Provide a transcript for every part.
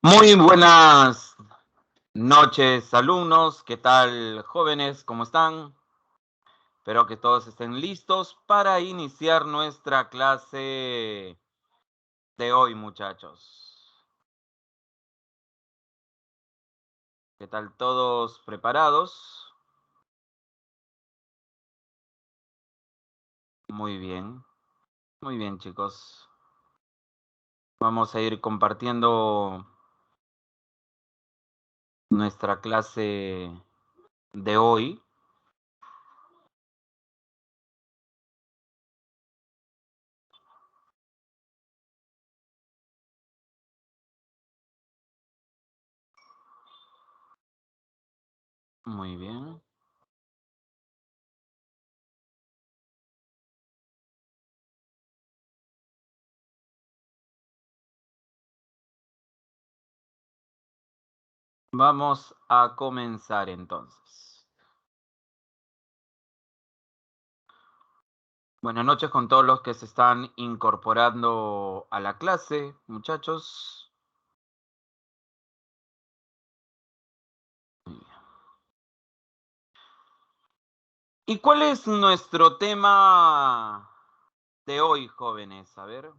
Muy buenas noches, alumnos. ¿Qué tal, jóvenes? ¿Cómo están? Espero que todos estén listos para iniciar nuestra clase de hoy, muchachos. ¿Qué tal, todos preparados? Muy bien, chicos. Vamos a ir compartiendo nuestra clase de hoy. Muy bien. Vamos a comenzar entonces. Buenas noches con todos los que se están incorporando a la clase, muchachos. ¿Y cuál es nuestro tema de hoy, jóvenes? A ver.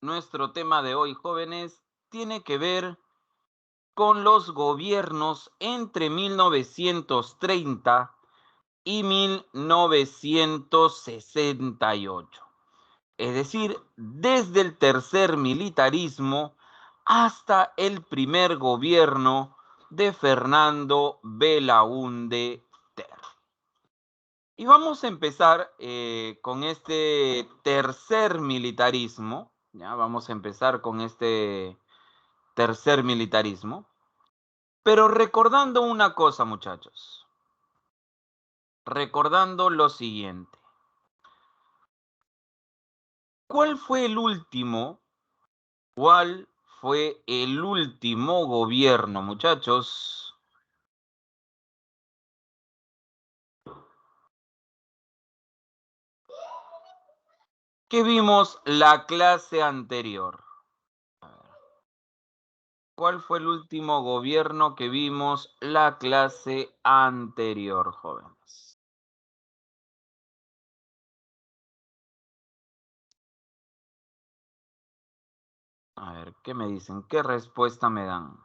Nuestro tema de hoy, jóvenes, tiene que ver con los gobiernos entre 1930 y 1968. Es decir, desde el tercer militarismo hasta el primer gobierno de Fernando Belaúnde Terry. Y vamos a empezar con este tercer militarismo. Ya vamos a empezar con este tercer militarismo. Pero recordando una cosa, muchachos. Recordando lo siguiente. ¿Cuál fue el último? ¿Cuál fue el último gobierno, muchachos? Que vimos la clase anterior. ¿Cuál fue el último gobierno que vimos la clase anterior, jóvenes? A ver, ¿qué me dicen? ¿Qué respuesta me dan?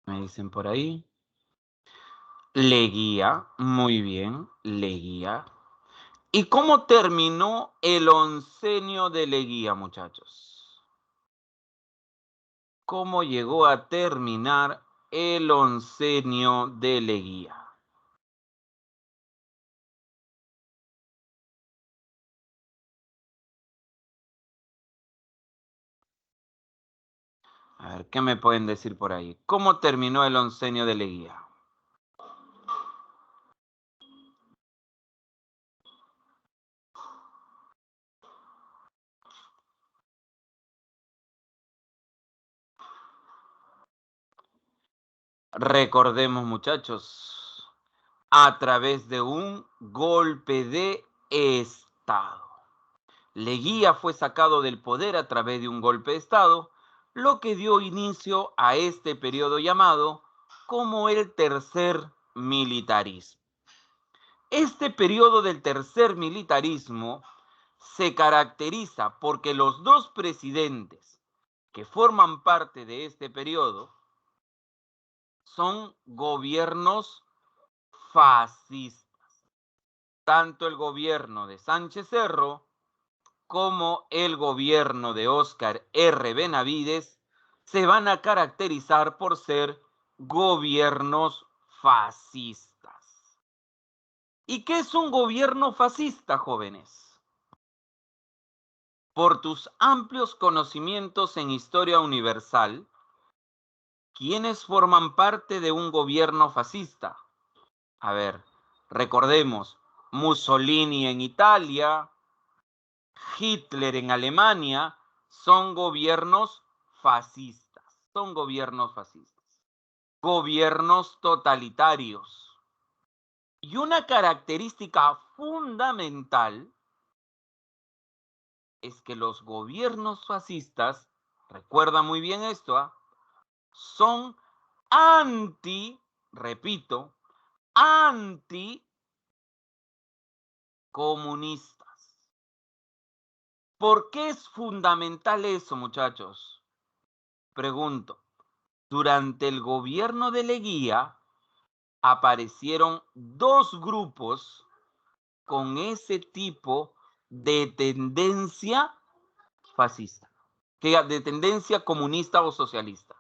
Me dicen por ahí. Leguía, muy bien, Leguía. ¿Y cómo terminó el oncenio de Leguía, muchachos? ¿Cómo llegó a terminar el oncenio de Leguía? A ver, ¿qué me pueden decir por ahí? ¿Cómo terminó el oncenio de Leguía? Recordemos, muchachos, a través de un golpe de Estado. Leguía fue sacado del poder a través de un golpe de Estado, lo que dio inicio a este periodo llamado como el tercer militarismo. Este periodo del tercer militarismo se caracteriza porque los dos presidentes que forman parte de este periodo son gobiernos fascistas. Tanto el gobierno de Sánchez Cerro como el gobierno de Óscar R. Benavides se van a caracterizar por ser gobiernos fascistas. ¿Y qué es un gobierno fascista, jóvenes? Por tus amplios conocimientos en historia universal, ¿quiénes forman parte de un gobierno fascista? A ver, recordemos, Mussolini en Italia, Hitler en Alemania, son gobiernos fascistas, gobiernos totalitarios. Y una característica fundamental es que los gobiernos fascistas, recuerda muy bien esto, son repito, anticomunistas. ¿Por qué es fundamental eso, muchachos? Pregunto. Durante el gobierno de Leguía aparecieron dos grupos con ese tipo de tendencia fascista, de tendencia comunista o socialista.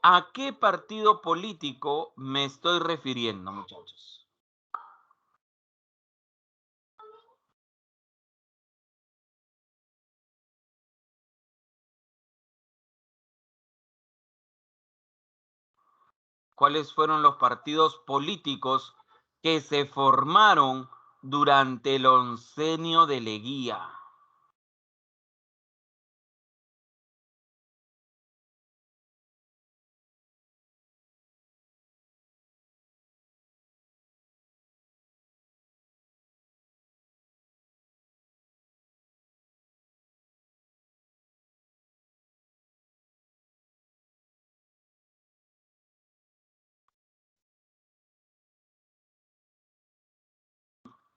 ¿A qué partido político me estoy refiriendo, muchachos? ¿Cuáles fueron los partidos políticos que se formaron durante el oncenio de Leguía?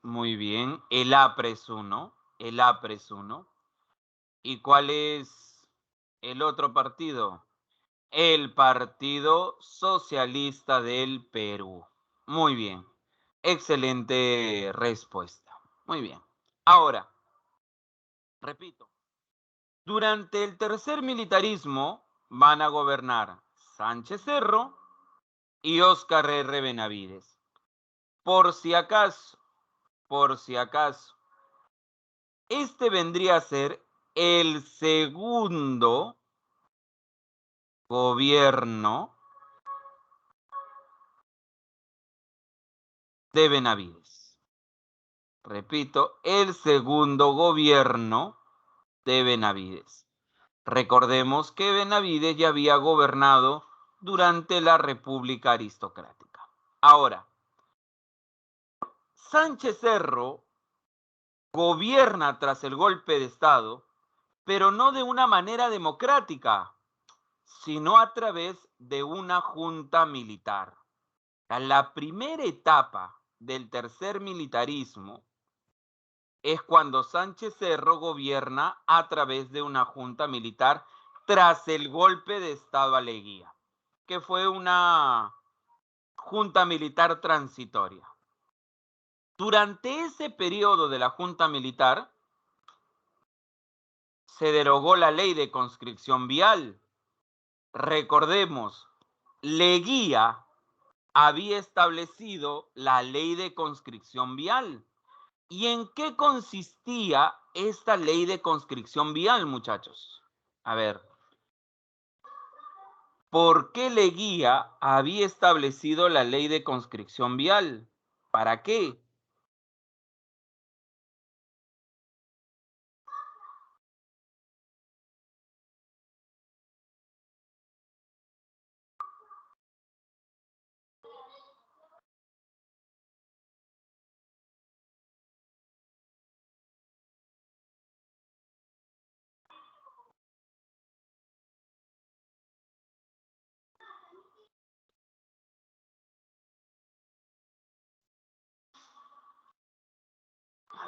Muy bien, el APRES 1, el APRES 1. ¿Y cuál es el otro partido? El Partido Socialista del Perú. Muy bien. Excelente respuesta. Muy bien. Ahora, repito, durante el tercer militarismo van a gobernar Sánchez Cerro y Óscar R. Benavides. Por si acaso, por si acaso, este vendría a ser el segundo gobierno de Benavides. Repito, el segundo gobierno de Benavides. Recordemos que Benavides ya había gobernado durante la República Aristocrática. Ahora, Sánchez Cerro gobierna tras el golpe de Estado, pero no de una manera democrática, sino a través de una junta militar. La primera etapa del tercer militarismo es cuando Sánchez Cerro gobierna a través de una junta militar tras el golpe de Estado a Leguía, que fue una junta militar transitoria. Durante ese periodo de la junta militar se derogó la ley de conscripción vial. Recordemos, Leguía había establecido la ley de conscripción vial. ¿Y en qué consistía esta ley de conscripción vial, muchachos? A ver, ¿por qué Leguía había establecido la ley de conscripción vial? ¿Para qué?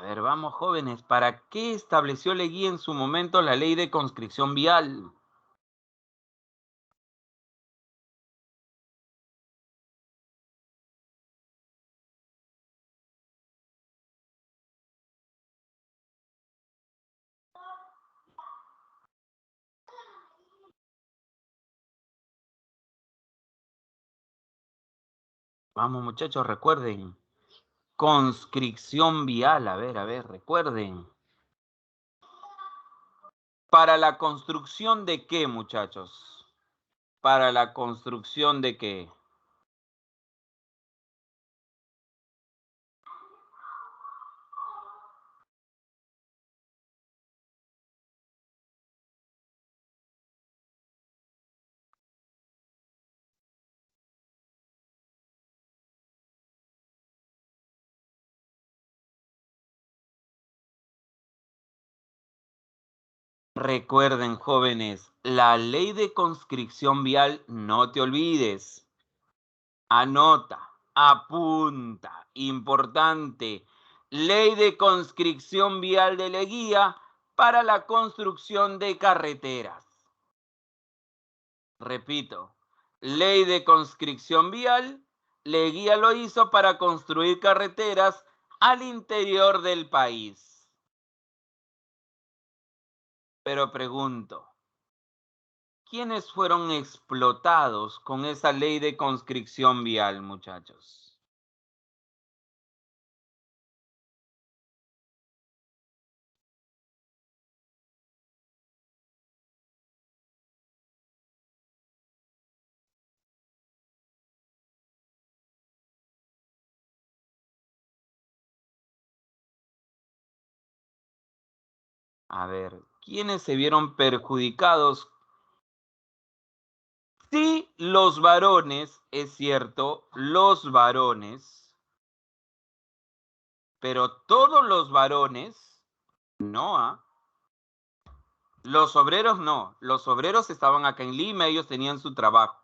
A ver, vamos jóvenes, ¿para qué estableció Leguía en su momento la ley de conscripción vial? Vamos, muchachos, recuerden. Conscripción vial, a ver, recuerden. ¿Para la construcción de qué, muchachos? ¿Para la construcción de qué? Recuerden, jóvenes, la ley de conscripción vial, no te olvides. Anota, apunta, importante. Ley de conscripción vial de Leguía para la construcción de carreteras. Repito, ley de conscripción vial, Leguía lo hizo para construir carreteras al interior del país. Pero pregunto, ¿quiénes fueron explotados con esa ley de conscripción vial, muchachos? A ver, ¿quiénes se vieron perjudicados? Sí, los varones, es cierto, los varones, pero todos los varones, no, los obreros no, los obreros estaban acá en Lima, ellos tenían su trabajo.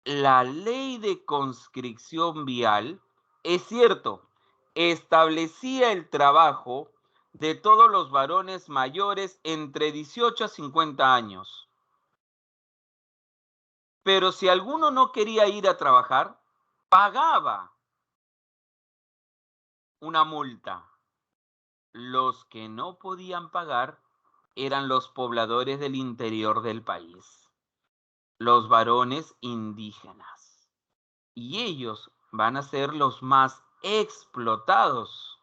La ley de conscripción vial, es cierto, establecía el trabajo de todos los varones mayores entre 18 a 50 años. Pero si alguno no quería ir a trabajar, pagaba una multa. Los que no podían pagar eran los pobladores del interior del país, los varones indígenas. Y ellos van a ser los más explotados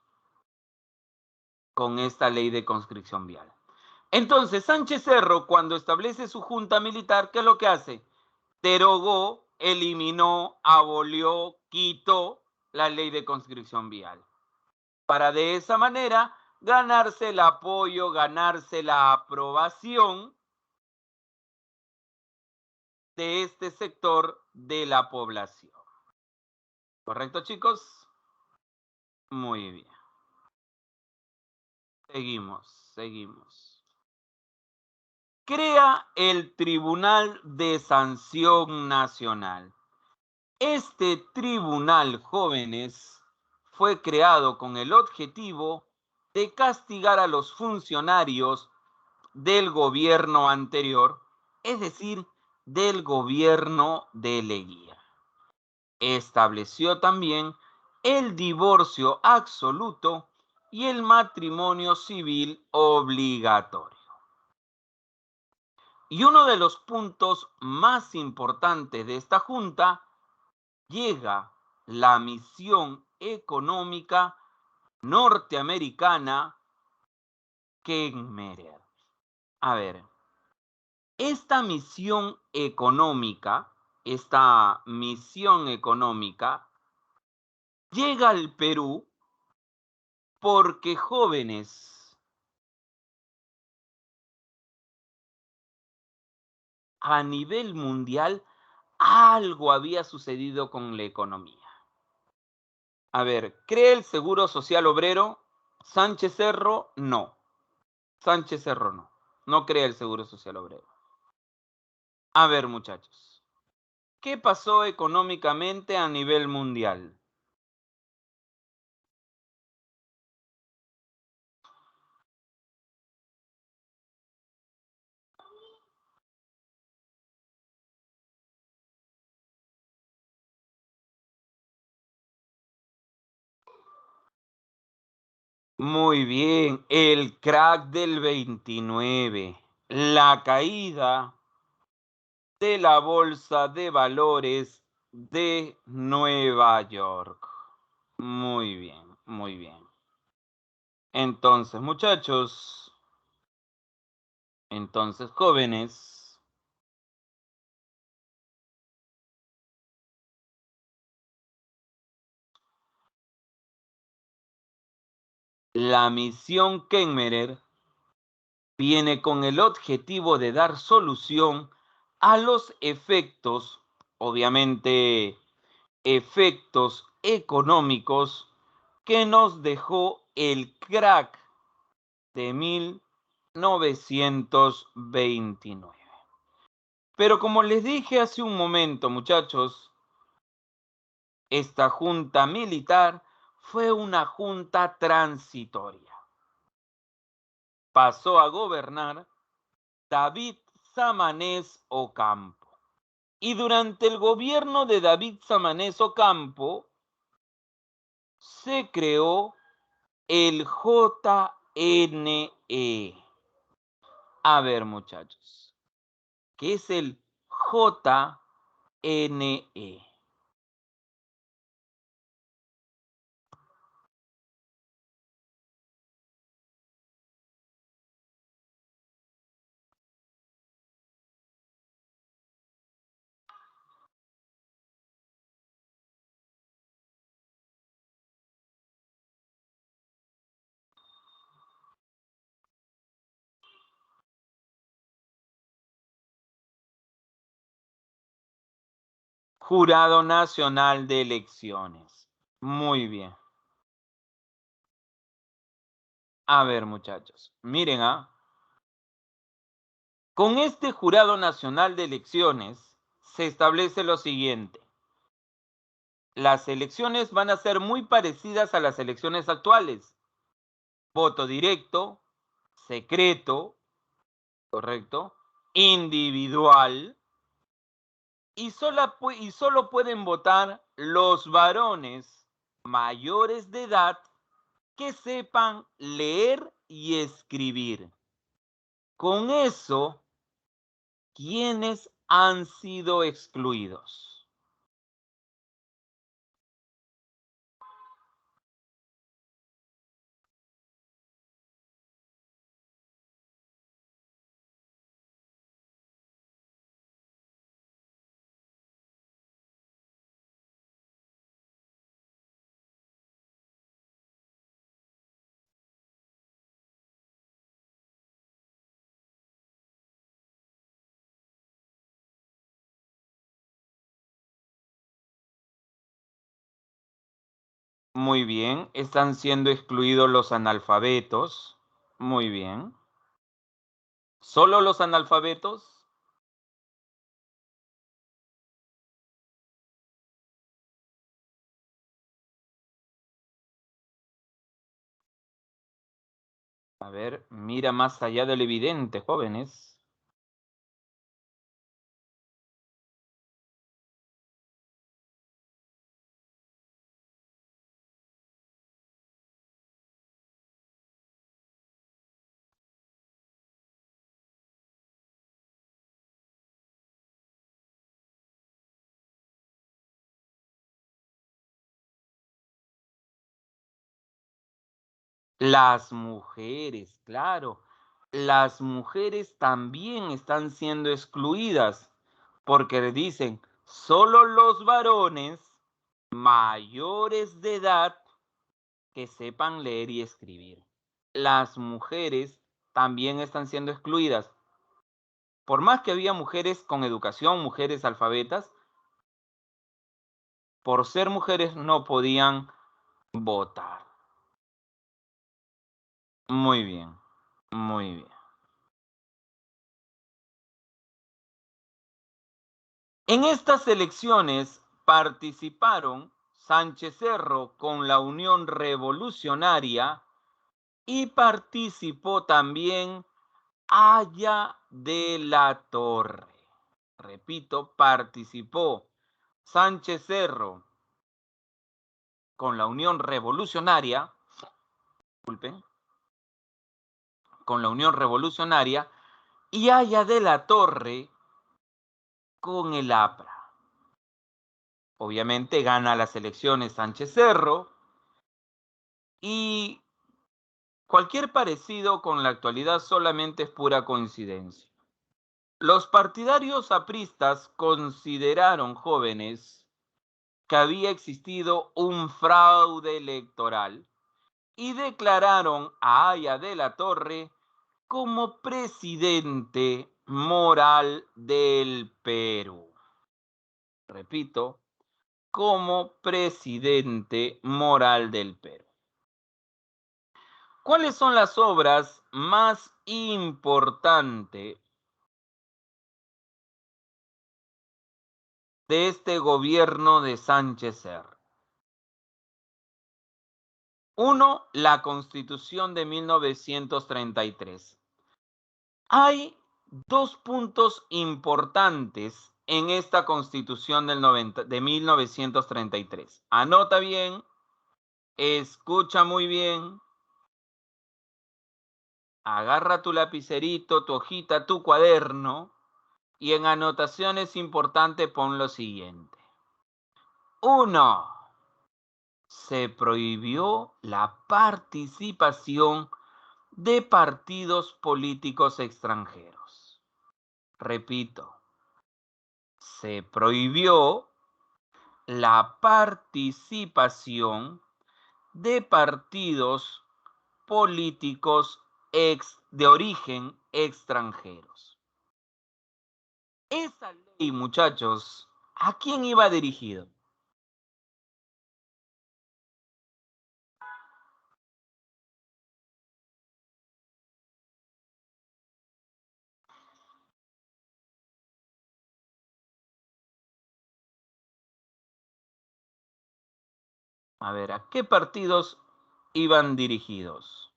con esta ley de conscripción vial. Entonces, Sánchez Cerro, cuando establece su junta militar, ¿qué es lo que hace? Derogó, eliminó, abolió, quitó la ley de conscripción vial, para de esa manera ganarse el apoyo, ganarse la aprobación de este sector de la población. ¿Correcto, chicos? Muy bien. Seguimos. Crea el Tribunal de Sanción Nacional. Este tribunal, jóvenes, fue creado con el objetivo de castigar a los funcionarios del gobierno anterior, es decir, del gobierno de Leguía. Estableció también el divorcio absoluto y el matrimonio civil obligatorio. Y uno de los puntos más importantes de esta junta, llega la misión económica norteamericana Kenmerer. A ver, esta misión económica, llega al Perú porque, jóvenes, a nivel mundial algo había sucedido con la economía. A ver, ¿cree el Seguro Social Obrero? Sánchez Cerro, no. Sánchez Cerro, no. No cree el Seguro Social Obrero. A ver, muchachos, ¿qué pasó económicamente a nivel mundial? Muy bien, el crack del 29, la caída de la bolsa de valores de Nueva York. Muy bien, muy bien. Entonces, muchachos, entonces, jóvenes, la misión Kemmerer viene con el objetivo de dar solución a los efectos, obviamente, efectos económicos que nos dejó el crack de 1929. Pero como les dije hace un momento, muchachos, esta junta militar fue una junta transitoria. Pasó a gobernar David Samanez Ocampo. Y durante el gobierno de David Samanez Ocampo se creó el JNE. A ver, muchachos, ¿qué es el JNE? Jurado Nacional de Elecciones. Muy bien. A ver, muchachos, miren, con este Jurado Nacional de Elecciones se establece lo siguiente. Las elecciones van a ser muy parecidas a las elecciones actuales. Voto directo, secreto, ¿correcto? Individual. Y solo pueden votar los varones mayores de edad que sepan leer y escribir. Con eso, ¿quiénes han sido excluidos? Muy bien, están siendo excluidos los analfabetos. Muy bien. ¿Solo los analfabetos? A ver, mira más allá del evidente, jóvenes. Las mujeres, claro. Las mujeres también están siendo excluidas porque dicen, solo los varones mayores de edad que sepan leer y escribir. Las mujeres también están siendo excluidas. Por más que había mujeres con educación, mujeres alfabetas, por ser mujeres no podían votar. Muy bien, muy bien. En estas elecciones participaron Sánchez Cerro con la Unión Revolucionaria y participó también Haya de la Torre. Repito, participó Sánchez Cerro con la Unión Revolucionaria, disculpen, con la Unión Revolucionaria y Haya de la Torre con el APRA. Obviamente gana las elecciones Sánchez Cerro y cualquier parecido con la actualidad solamente es pura coincidencia. Los partidarios apristas consideraron, jóvenes, que había existido un fraude electoral y declararon a Haya de la Torre como presidente moral del Perú. Repito, como presidente moral del Perú. ¿Cuáles son las obras más importantes de este gobierno de Sánchez Cerro? Uno, la Constitución de 1933. Hay dos puntos importantes en esta Constitución de 1933. Anota bien, escucha muy bien, agarra tu lapicerito, tu hojita, tu cuaderno y en anotaciones importantes pon lo siguiente. Uno, se prohibió la participación de partidos políticos extranjeros. Repito, se prohibió la participación de partidos políticos de origen extranjeros. Esa ley, muchachos, ¿a quién iba dirigido? A ver, ¿a qué partidos iban dirigidos?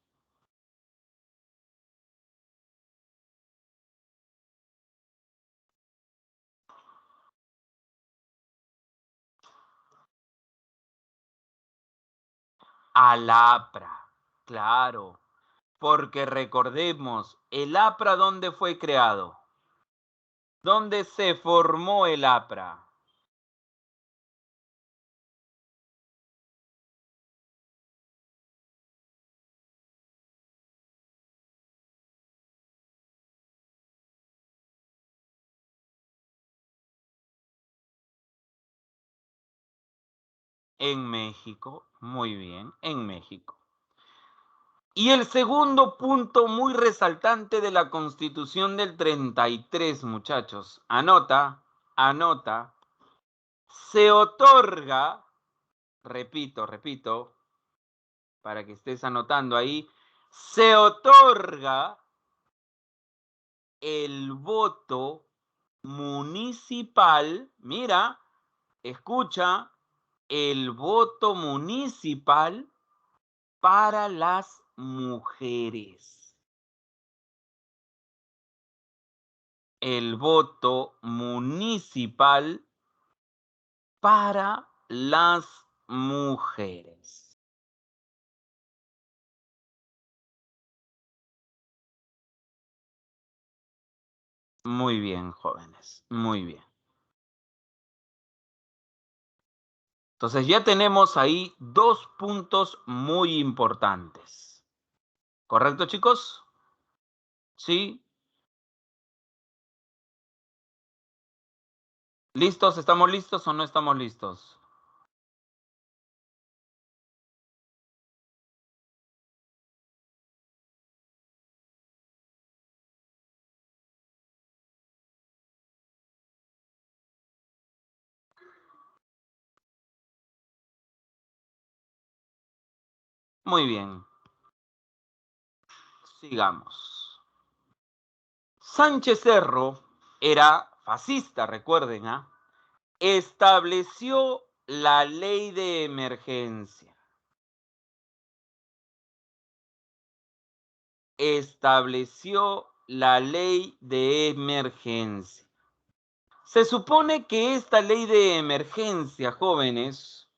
Al APRA, claro, porque recordemos, ¿el APRA dónde fue creado? ¿Dónde se formó el APRA? En México, muy bien, en México. Y el segundo punto muy resaltante de la Constitución del 33, muchachos, anota, se otorga, repito, para que estés anotando ahí, se otorga el voto municipal, mira, escucha, el voto municipal para las mujeres. El voto municipal para las mujeres. Muy bien, jóvenes, muy bien. Entonces ya tenemos ahí dos puntos muy importantes. ¿Correcto, chicos? ¿Sí? ¿Listos? ¿Estamos listos o no estamos listos? Muy bien. Sigamos. Sánchez Cerro era fascista, recuerden, ¿ah? Estableció la ley de emergencia. Estableció la ley de emergencia. Se supone que esta ley de emergencia, jóvenes,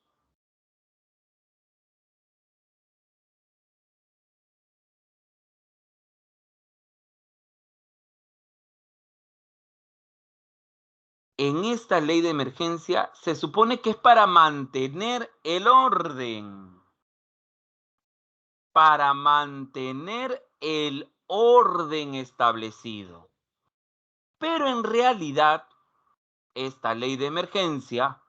En esta ley de emergencia se supone que es para mantener el orden. Para mantener el orden establecido. Pero en realidad, esta ley de emergencia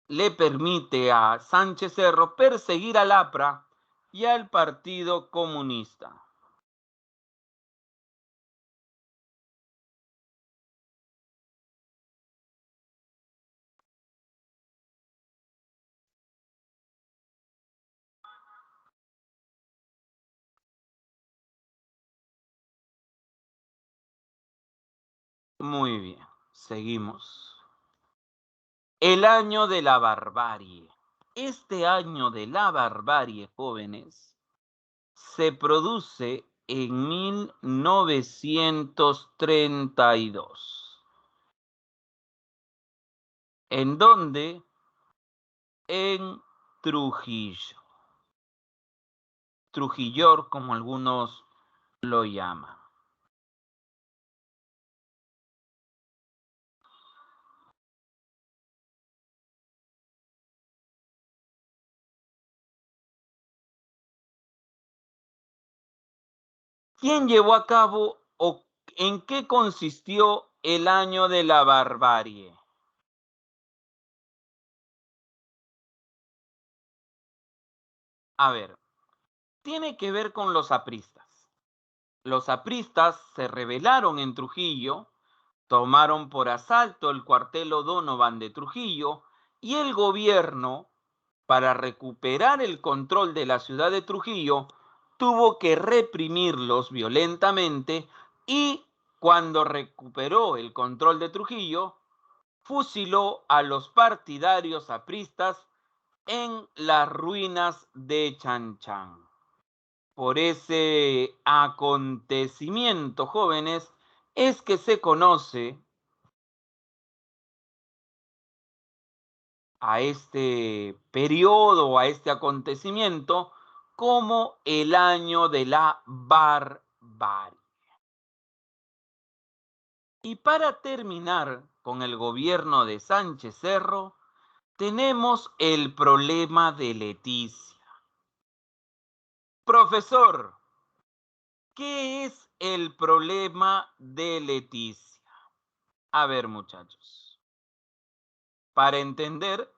le permite a Sánchez Cerro perseguir al APRA y al Partido Comunista. Muy bien, seguimos. El año de la barbarie. Este año de la barbarie, jóvenes, se produce en 1932. ¿En dónde? En Trujillo. Trujillor, como algunos lo llaman. ¿Quién llevó a cabo o en qué consistió el año de la barbarie? A ver, tiene que ver con los apristas. Los apristas se rebelaron en Trujillo, tomaron por asalto el cuartel O'Donovan de Trujillo y el gobierno, para recuperar el control de la ciudad de Trujillo, tuvo que reprimirlos violentamente y cuando recuperó el control de Trujillo, fusiló a los partidarios apristas en las ruinas de Chanchán. Por ese acontecimiento, jóvenes, es que se conoce a este periodo, a este acontecimiento, como el año de la barbarie. Y para terminar con el gobierno de Sánchez Cerro, tenemos el problema de Leticia. Profesor, ¿qué es el problema de Leticia? A ver, muchachos, para entender,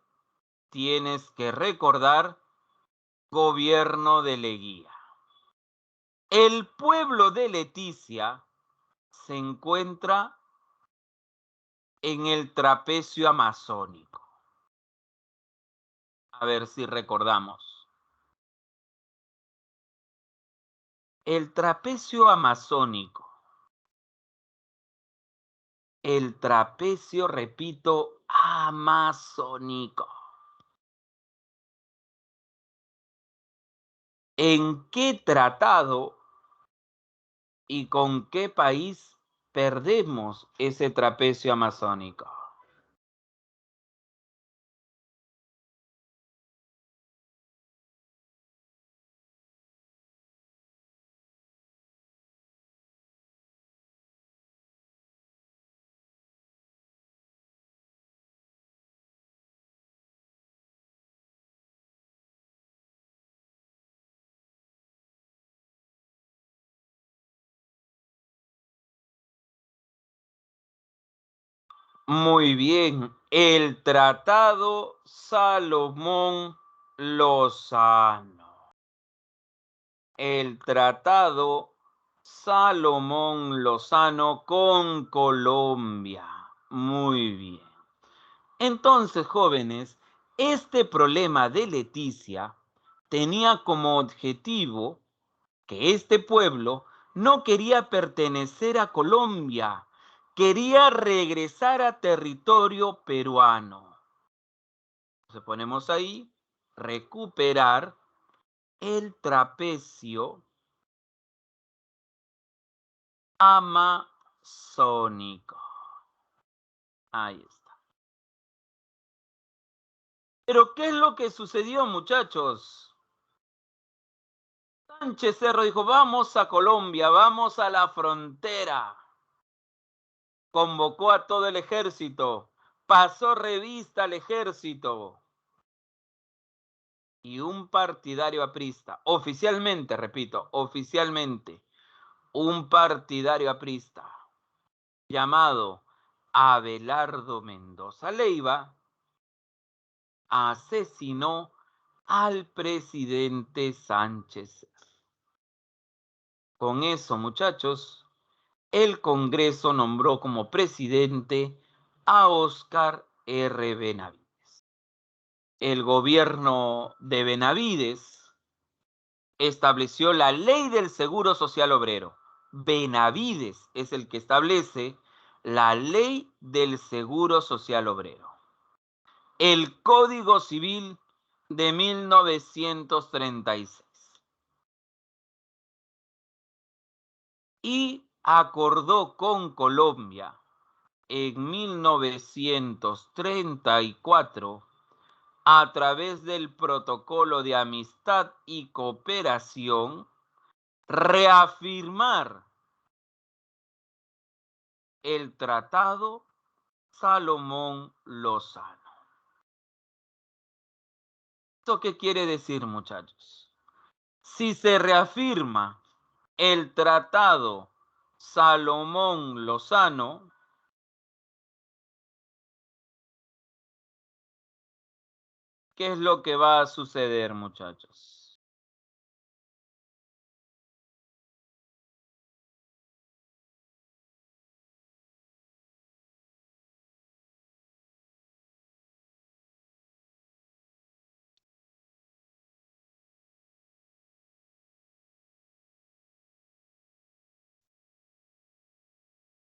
tienes que recordar gobierno de Leguía. El pueblo de Leticia se encuentra en el trapecio amazónico. A ver si recordamos. El trapecio amazónico. El trapecio, repito, amazónico. ¿En qué tratado y con qué país perdemos ese trapecio amazónico? Muy bien, el Tratado Salomón Lozano. El Tratado Salomón Lozano con Colombia. Muy bien. Entonces, jóvenes, este problema de Leticia tenía como objetivo que este pueblo no quería pertenecer a Colombia, quería regresar a territorio peruano. Entonces ponemos ahí, recuperar el trapecio amazónico. Ahí está. Pero ¿qué es lo que sucedió, muchachos? Sánchez Cerro dijo, vamos a Colombia, vamos a la frontera. convocó a todo el ejército, pasó revista al ejército. Y un partidario aprista, oficialmente, repito, oficialmente, un partidario aprista llamado Abelardo Mendoza Leiva asesinó al presidente Sánchez. Con eso, muchachos, el Congreso nombró como presidente a Óscar R. Benavides. El gobierno de Benavides estableció la Ley del Seguro Social Obrero. Benavides es el que establece la Ley del Seguro Social Obrero. El Código Civil de 1936. Y acordó con Colombia en 1934, a través del Protocolo de Amistad y Cooperación, reafirmar el Tratado Salomón Lozano. ¿Esto qué quiere decir, muchachos? Si se reafirma el Tratado Salomón Lozano, ¿qué es lo que va a suceder, muchachos?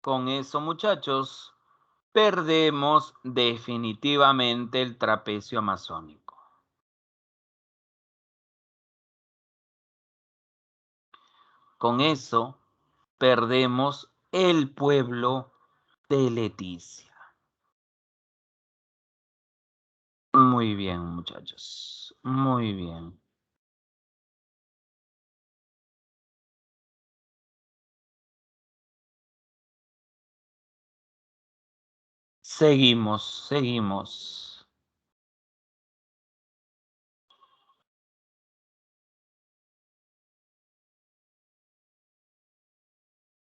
Con eso, muchachos, perdemos definitivamente el trapecio amazónico. Con eso, perdemos el pueblo de Leticia. Muy bien, muchachos. Muy bien. Seguimos.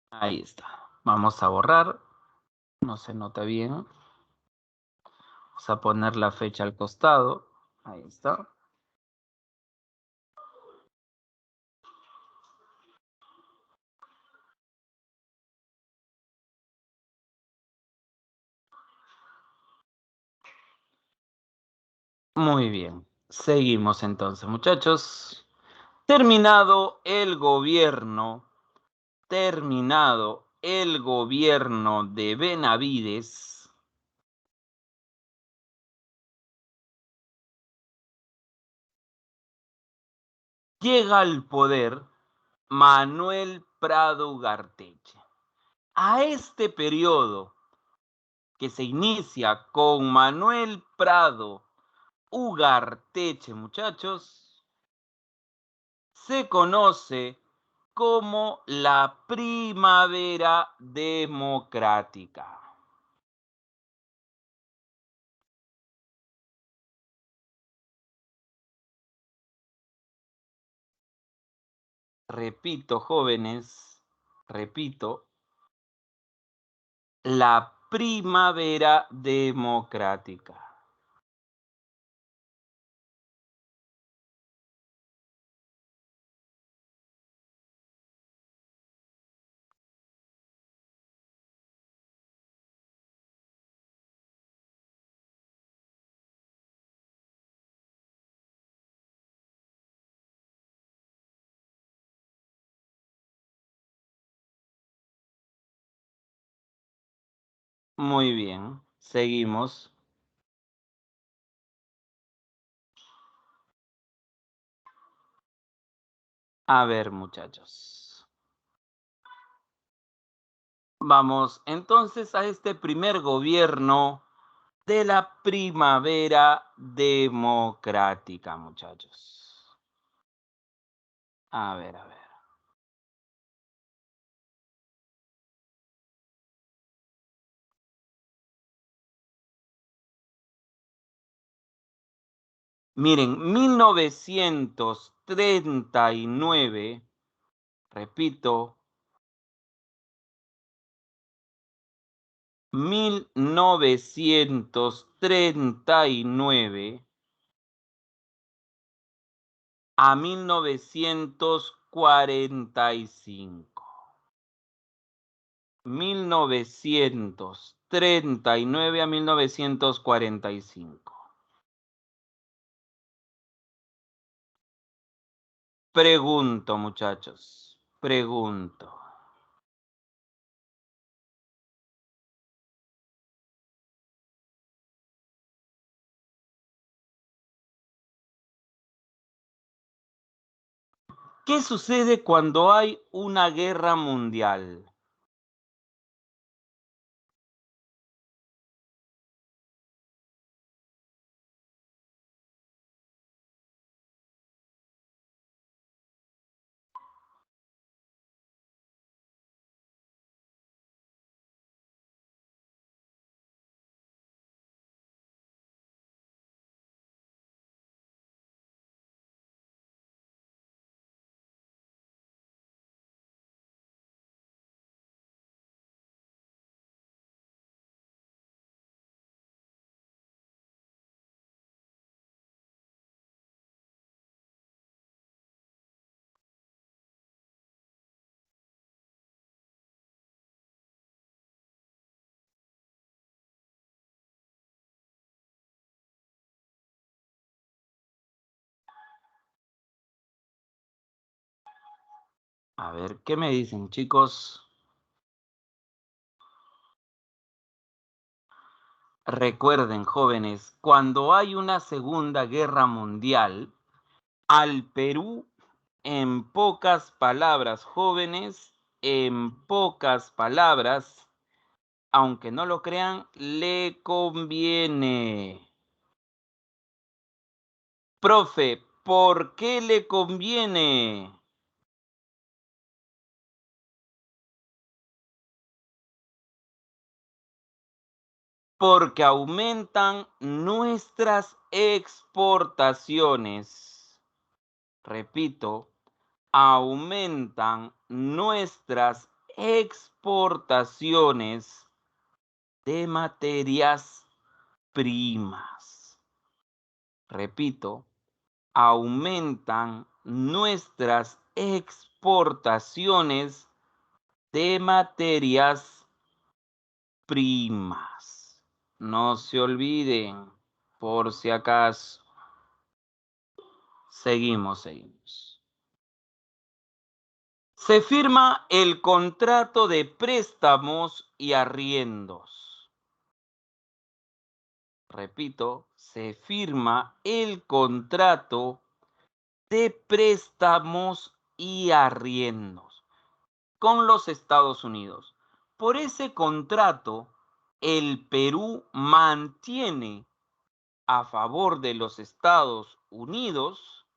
Ahí está. Vamos a borrar. No se nota bien. Vamos a poner la fecha al costado. Ahí está. Muy bien. Seguimos entonces, muchachos. Terminado el gobierno de Benavides, llega al poder Manuel Prado Ugarteche. A este periodo, que se inicia con Manuel Prado Ugarteche, muchachos, se conoce como la Primavera Democrática. Repito, jóvenes, repito, la Primavera Democrática. Muy bien, seguimos. A ver, muchachos. Vamos entonces a este primer gobierno de la Primavera Democrática, muchachos. A ver. Miren, 1939, repito, 1939 a 1945. 1939 a 1945. Pregunto, muchachos, pregunto. ¿Qué sucede cuando hay una guerra mundial? A ver, ¿qué me dicen, chicos? Recuerden, jóvenes, cuando hay una Segunda Guerra Mundial, al Perú, en pocas palabras, jóvenes, en pocas palabras, aunque no lo crean, le conviene. Profe, ¿por qué le conviene? Porque aumentan nuestras exportaciones. Repito, aumentan nuestras exportaciones de materias primas. Repito, aumentan nuestras exportaciones de materias primas. No se olviden, por si acaso. Seguimos. Se firma el contrato de préstamos y arriendos. Repito, se firma el contrato de préstamos y arriendos con los Estados Unidos. Por ese contrato, el Perú mantiene a favor de los Estados Unidos,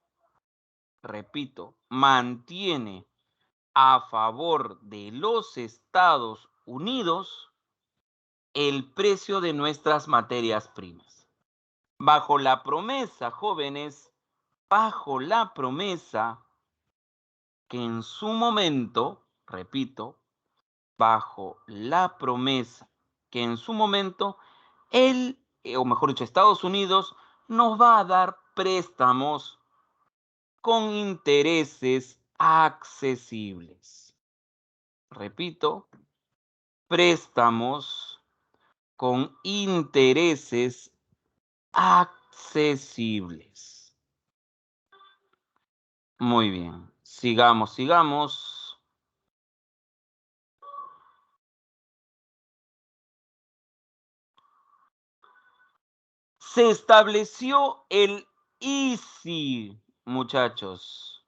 repito, mantiene a favor de los Estados Unidos el precio de nuestras materias primas. Bajo la promesa, jóvenes, bajo la promesa que en su momento, repito, bajo la promesa que en su momento él, o mejor dicho, Estados Unidos, nos va a dar préstamos con intereses accesibles. Repito, préstamos con intereses accesibles. Muy bien, sigamos. Se estableció el ICI, muchachos.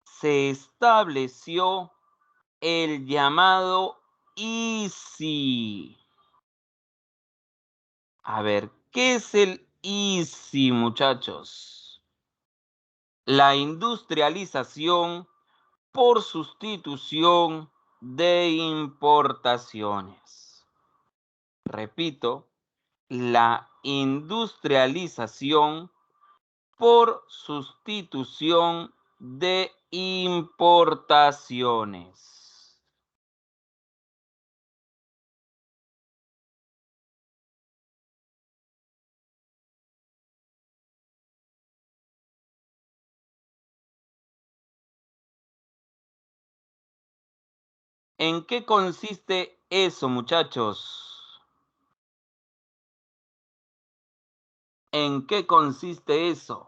Se estableció el llamado ICI. A ver, ¿qué es el ICI, muchachos? La industrialización por sustitución de importaciones. Repito, la industrialización por sustitución de importaciones. ¿En qué consiste eso, muchachos? ¿En qué consiste eso?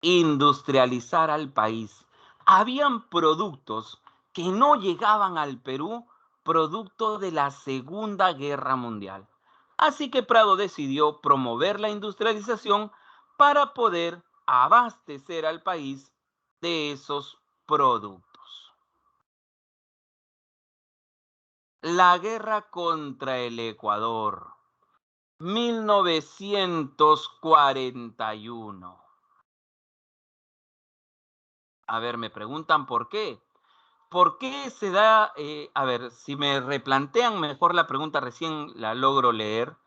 Industrializar al país. Habían productos que no llegaban al Perú, producto de la Segunda Guerra Mundial. Así que Prado decidió promover la industrialización para poder abastecer al país de esos productos. La guerra contra el Ecuador, 1941. A ver, me preguntan por qué. ¿Por qué se da? A ver, si me replantean mejor la pregunta, recién la logro leer.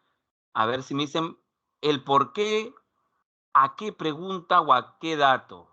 A ver si me dicen el por qué, a qué pregunta o a qué dato.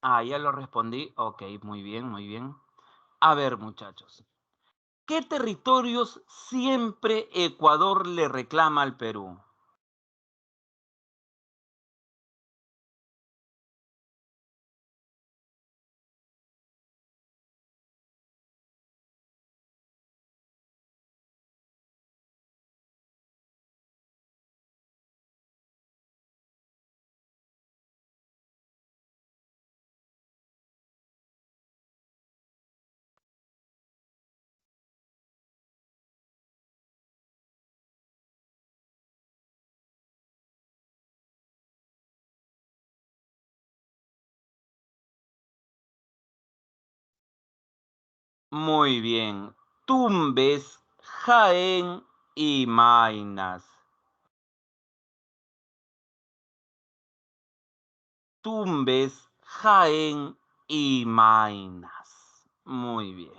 Ah, ya lo respondí. Ok, muy bien, muy bien. A ver, muchachos, ¿qué territorios siempre Ecuador le reclama al Perú? Muy bien. Tumbes, Jaén y Maynas. Tumbes, Jaén y Maynas. Muy bien.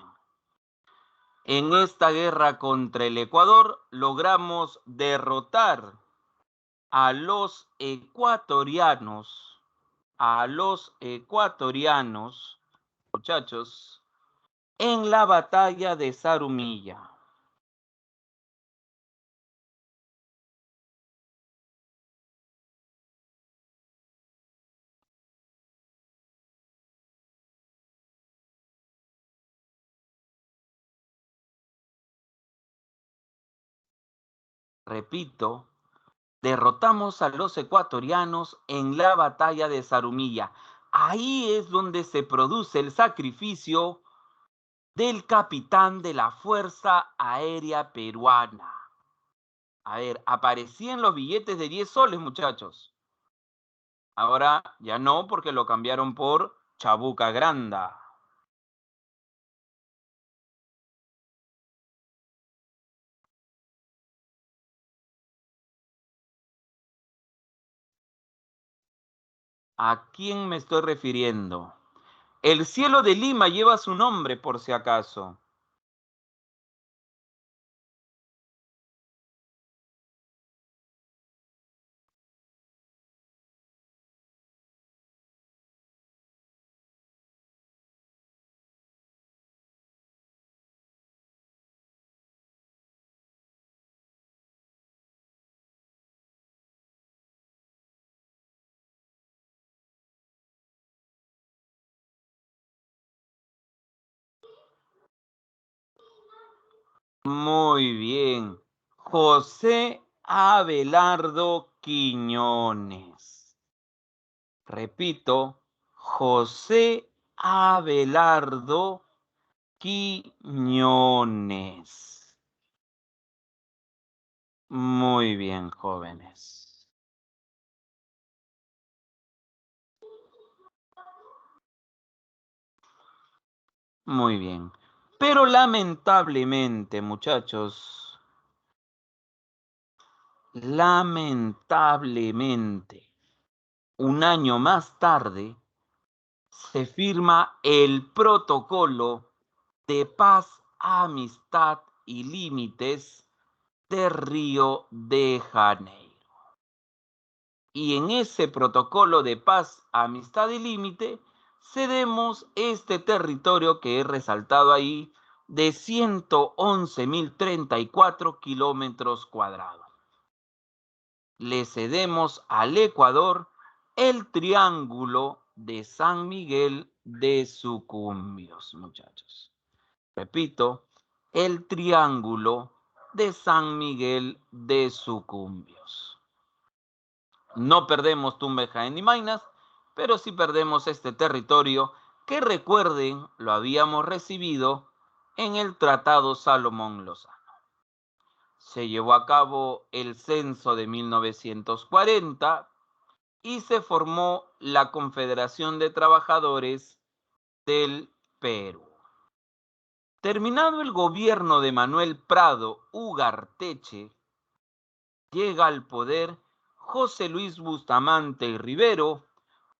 En esta guerra contra el Ecuador logramos derrotar a los ecuatorianos, muchachos, en la batalla de Zarumilla. Repito, derrotamos a los ecuatorianos en la batalla de Zarumilla. Ahí es donde se produce el sacrificio del capitán de la Fuerza Aérea Peruana. A ver, aparecía en los billetes de 10 soles, muchachos. Ahora ya no, porque lo cambiaron por Chabuca Granda. ¿A quién me estoy refiriendo? El cielo de Lima lleva su nombre, por si acaso. Muy bien. José Abelardo Quiñones. Repito, José Abelardo Quiñones. Muy bien, jóvenes. Muy bien. Pero lamentablemente, muchachos, lamentablemente, un año más tarde, se firma el Protocolo de Paz, Amistad y Límites de Río de Janeiro. Y en ese protocolo de paz, amistad y límite, cedemos este territorio que he resaltado ahí de 111.034 kilómetros cuadrados. Le cedemos al Ecuador el triángulo de San Miguel de Sucumbios, muchachos. Repito, el triángulo de San Miguel de Sucumbios. No perdemos Tumbejaén ni Maynas, pero sí perdemos este territorio que, recuerden, lo habíamos recibido en el Tratado Salomón-Lozano. Se llevó a cabo el censo de 1940 y se formó la Confederación de Trabajadores del Perú. Terminado el gobierno de Manuel Prado Ugarteche, llega al poder José Luis Bustamante Rivero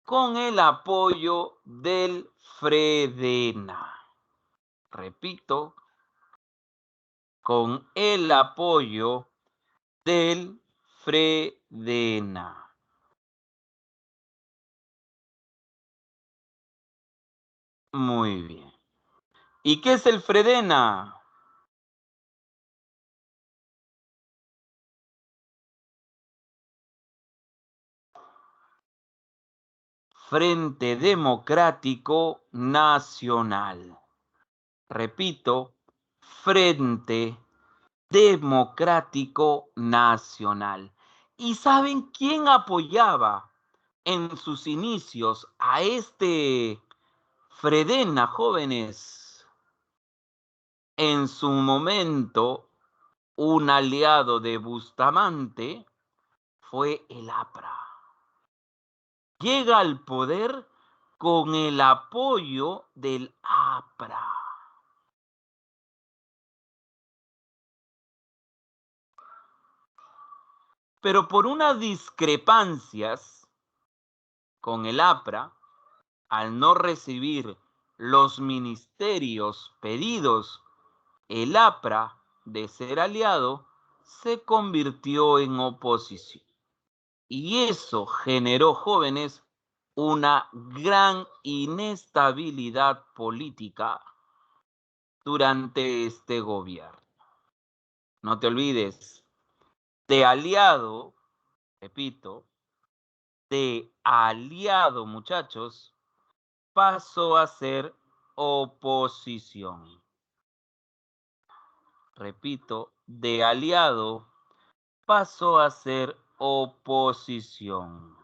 con el apoyo del Fredena. Repito, con el apoyo del Fredena. Muy bien. ¿Y qué es el Fredena? Frente Democrático Nacional. Repito, Frente Democrático Nacional. ¿Y saben quién apoyaba en sus inicios a este Fredena, jóvenes? En su momento, un aliado de Bustamante fue el APRA. Llega al poder con el apoyo del APRA. Pero por unas discrepancias con el APRA, al no recibir los ministerios pedidos, el APRA, de ser aliado, se convirtió en oposición. Y eso generó, jóvenes, una gran inestabilidad política durante este gobierno. No te olvides, de aliado, repito, de aliado, muchachos, pasó a ser oposición. Repito, de aliado pasó a ser oposición.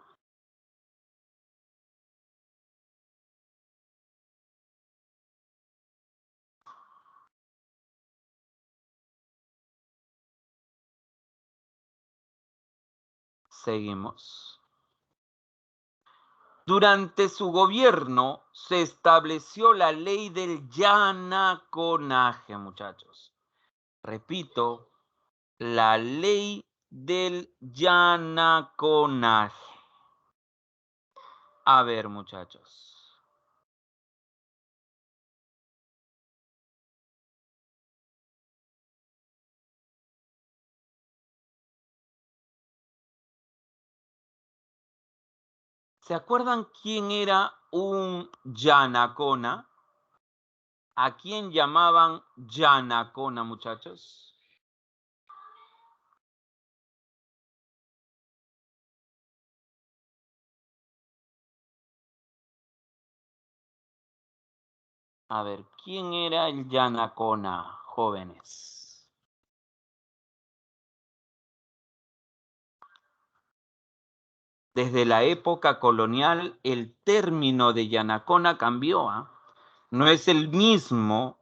Seguimos. Durante su gobierno se estableció la ley del yanaconaje, muchachos. Repito, la ley del yanaconaje. A ver, muchachos. ¿Se acuerdan quién era un yanacona? ¿A quién llamaban yanacona, muchachos? A ver, ¿quién era el yanacona, jóvenes? Desde la época colonial, el término de Yanacona cambió. No es el mismo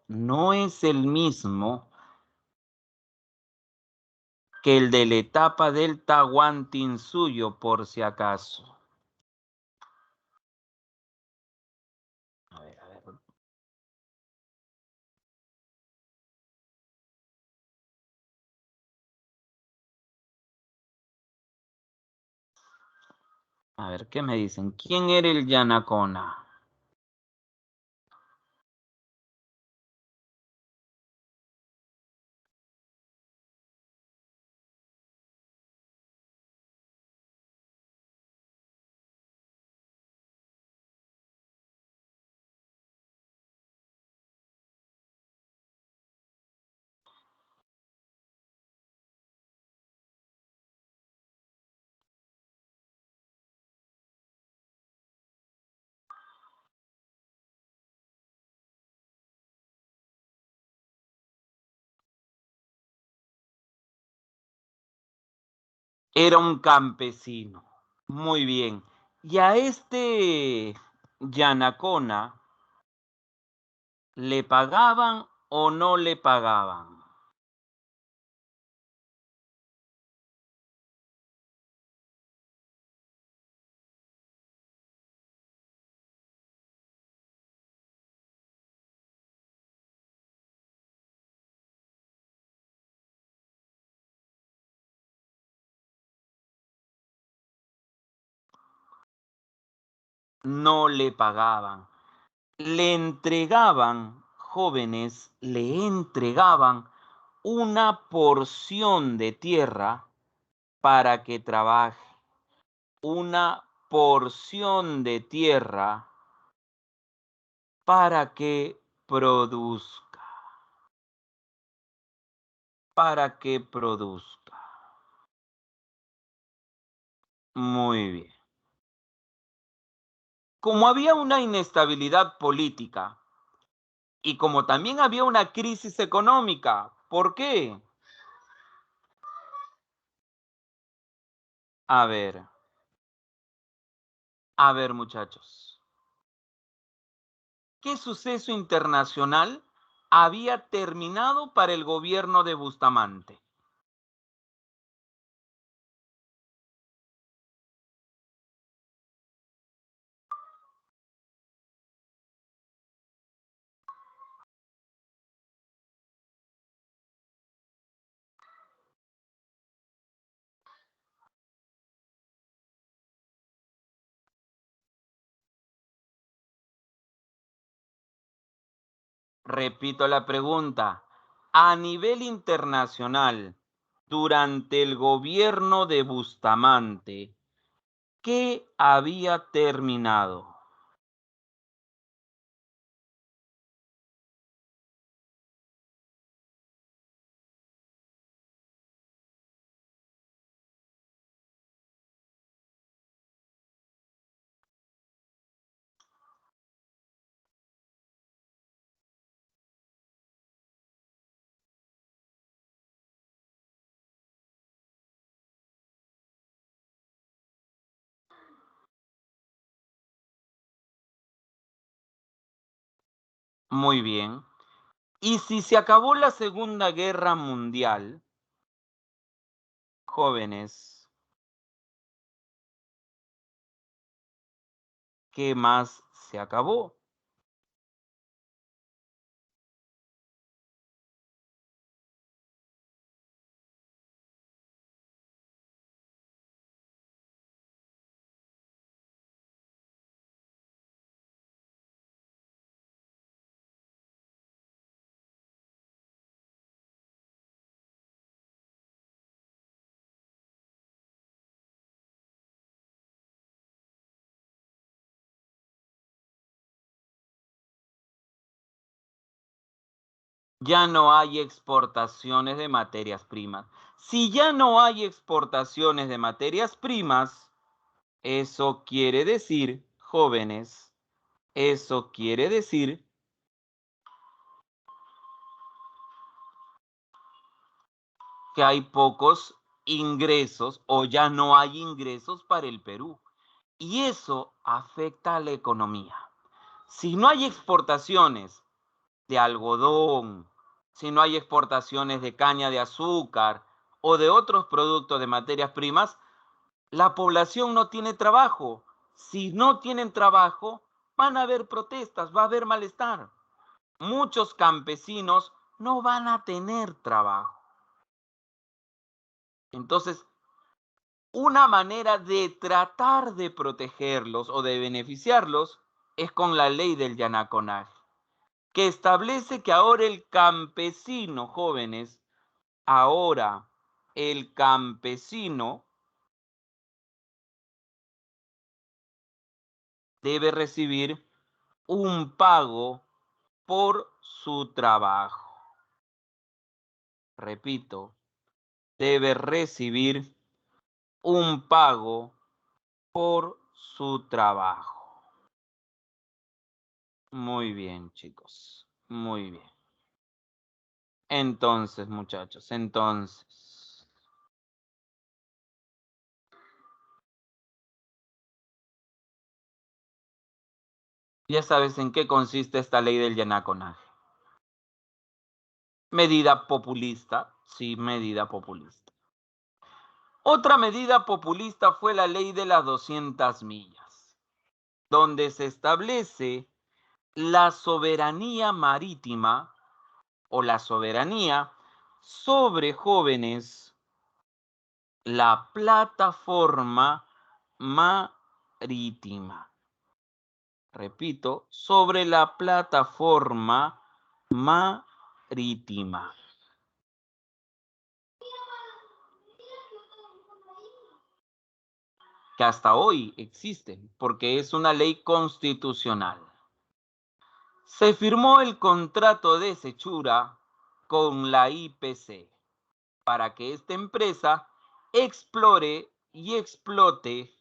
que el de la etapa del Tahuantinsuyo, por si acaso. A ver. A ver, ¿qué me dicen? ¿Quién era el Yanacona? Era un campesino. Muy bien. Y a este Yanacona, ¿le pagaban o no le pagaban? No le pagaban. Jóvenes, le entregaban una porción de tierra para que trabaje. Una porción de tierra para que produzca. Para que produzca. Muy bien. Como había una inestabilidad política y como también había una crisis económica, ¿por qué? A ver, muchachos, ¿qué suceso internacional había terminado para el gobierno de Bustamante? Repito la pregunta. A nivel internacional, durante el gobierno de Bustamante, ¿qué había terminado? Muy bien. Y si se acabó la Segunda Guerra Mundial, jóvenes, ¿qué más se acabó? Ya no hay exportaciones de materias primas. Si ya no hay exportaciones de materias primas, eso quiere decir, jóvenes, eso quiere decir que hay pocos ingresos o ya no hay ingresos para el Perú. Y eso afecta a la economía. Si no hay exportaciones de algodón, si no hay exportaciones de caña de azúcar o de otros productos de materias primas, la población no tiene trabajo. Si no tienen trabajo, van a haber protestas, va a haber malestar. Muchos campesinos no van a tener trabajo. Entonces, una manera de tratar de protegerlos o de beneficiarlos es con la ley del Yanaconaje, que establece que ahora el campesino, jóvenes, ahora el campesino debe recibir un pago por su trabajo. Repito, debe recibir un pago por su trabajo. Muy bien, chicos. Muy bien. Entonces, muchachos, ya sabes en qué consiste esta ley del Yanaconaje. Medida populista, sí, medida populista. Otra medida populista fue la ley de las 200 millas, donde se establece la soberanía marítima o la soberanía sobre jóvenes, la plataforma marítima. Repito, sobre la plataforma marítima. Que hasta hoy existe, porque es una ley constitucional. Se firmó el contrato de Sechura con la IPC para que esta empresa explore y explote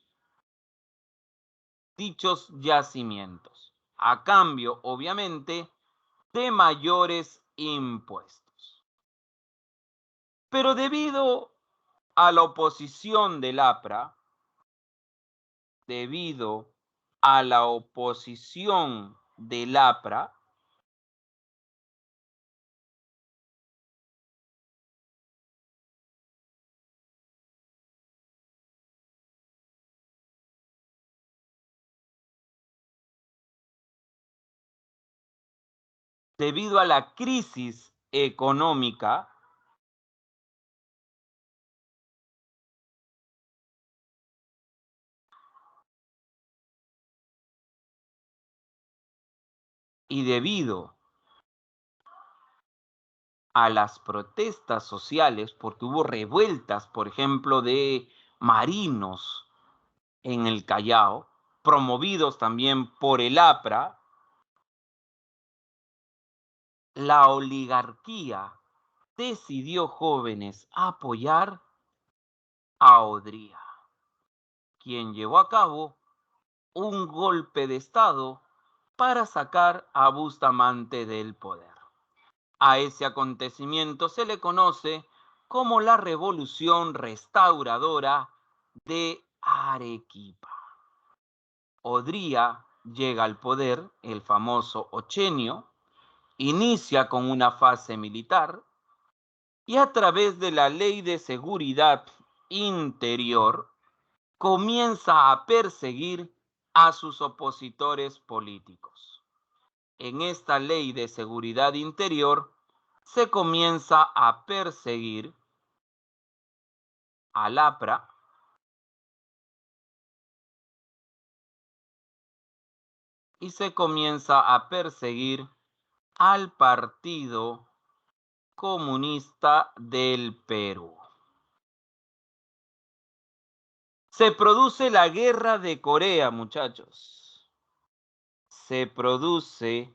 dichos yacimientos, a cambio, obviamente, de mayores impuestos. Pero debido a la oposición del APRA, debido a la oposición del APRA, debido a la crisis económica, y debido a las protestas sociales, porque hubo revueltas, por ejemplo, de marinos en el Callao, promovidos también por el APRA, la oligarquía decidió, jóvenes, apoyar a Odría, quien llevó a cabo un golpe de Estado para sacar a Bustamante del poder. A ese acontecimiento se le conoce como la Revolución Restauradora de Arequipa. Odría llega al poder, el famoso Ochenio, inicia con una fase militar y a través de la Ley de Seguridad Interior comienza a perseguir a sus opositores políticos. En esta Ley de Seguridad Interior se comienza a perseguir al APRA y se comienza a perseguir al Partido Comunista del Perú. Se produce la Guerra de Corea, muchachos. Se produce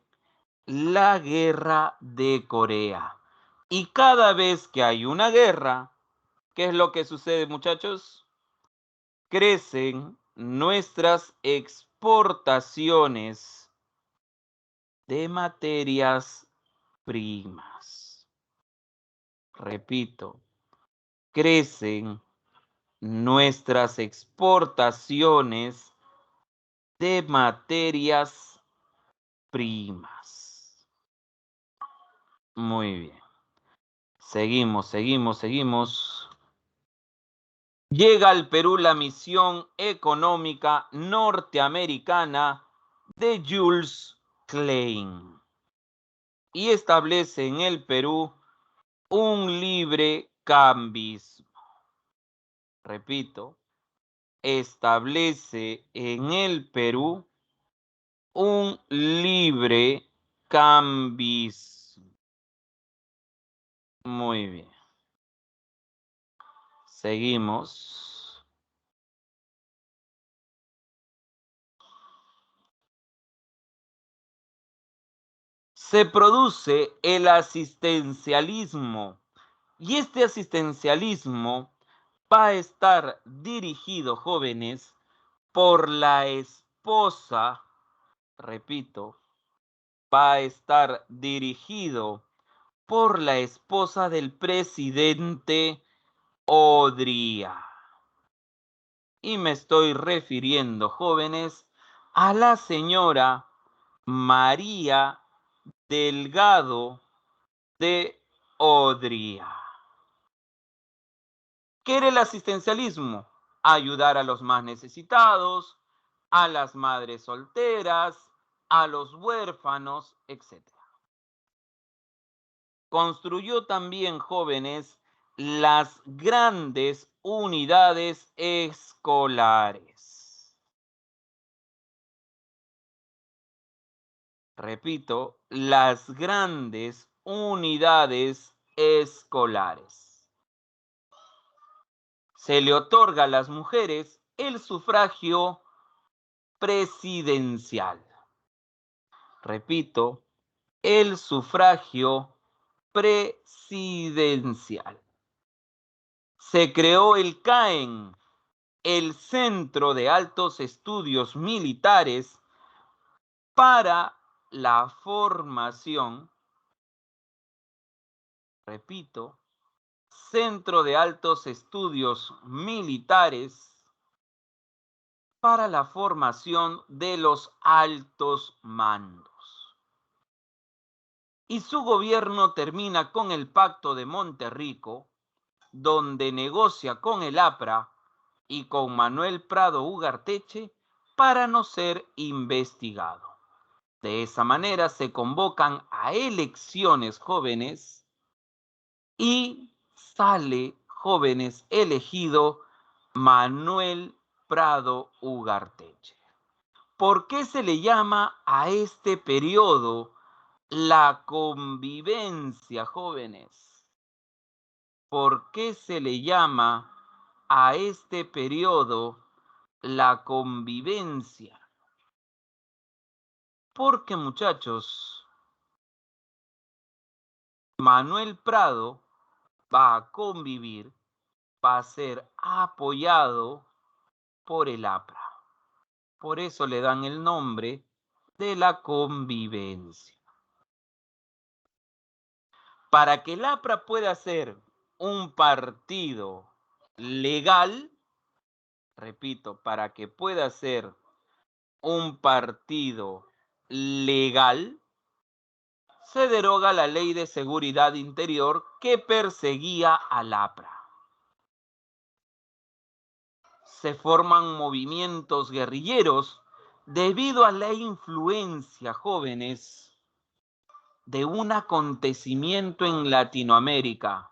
la Guerra de Corea. Y cada vez que hay una guerra, ¿qué es lo que sucede, muchachos? Crecen nuestras exportaciones de materias primas. Repito, crecen nuestras exportaciones de materias primas. Muy bien. Seguimos. Llega al Perú la misión económica norteamericana de Jules Klein y establece en el Perú un libre cambismo. Repito, establece en el Perú un libre cambismo. Muy bien. Seguimos. Se produce el asistencialismo y este asistencialismo va a estar dirigido, jóvenes, por la esposa, repito, va a estar dirigido por la esposa del presidente Odría. Y me estoy refiriendo, jóvenes, a la señora María Delgado de Odría. ¿Qué era el asistencialismo? Ayudar a los más necesitados, a las madres solteras, a los huérfanos, etc. Construyó también, jóvenes, las grandes unidades escolares. Repito, las grandes unidades escolares. Se le otorga a las mujeres el sufragio presidencial. Repito, el sufragio presidencial. Se creó el CAEN, el Centro de Altos Estudios Militares, para la formación, repito, Centro de Altos Estudios Militares para la formación de los altos mandos. Y su gobierno termina con el Pacto de Monterrico, donde negocia con el APRA y con Manuel Prado Ugarteche para no ser investigado. De esa manera se convocan a elecciones, jóvenes, y sale, jóvenes, elegido Manuel Prado Ugarteche. ¿Por qué se le llama a este periodo la convivencia, jóvenes? ¿Por qué se le llama a este periodo la convivencia? Porque, muchachos, Manuel Prado va a convivir, va a ser apoyado por el APRA. Por eso le dan el nombre de la convivencia. Para que el APRA pueda ser un partido legal, repito, para que pueda ser un partido legal, se deroga la Ley de Seguridad Interior que perseguía al APRA. Se forman movimientos guerrilleros debido a la influencia, jóvenes, de un acontecimiento en Latinoamérica.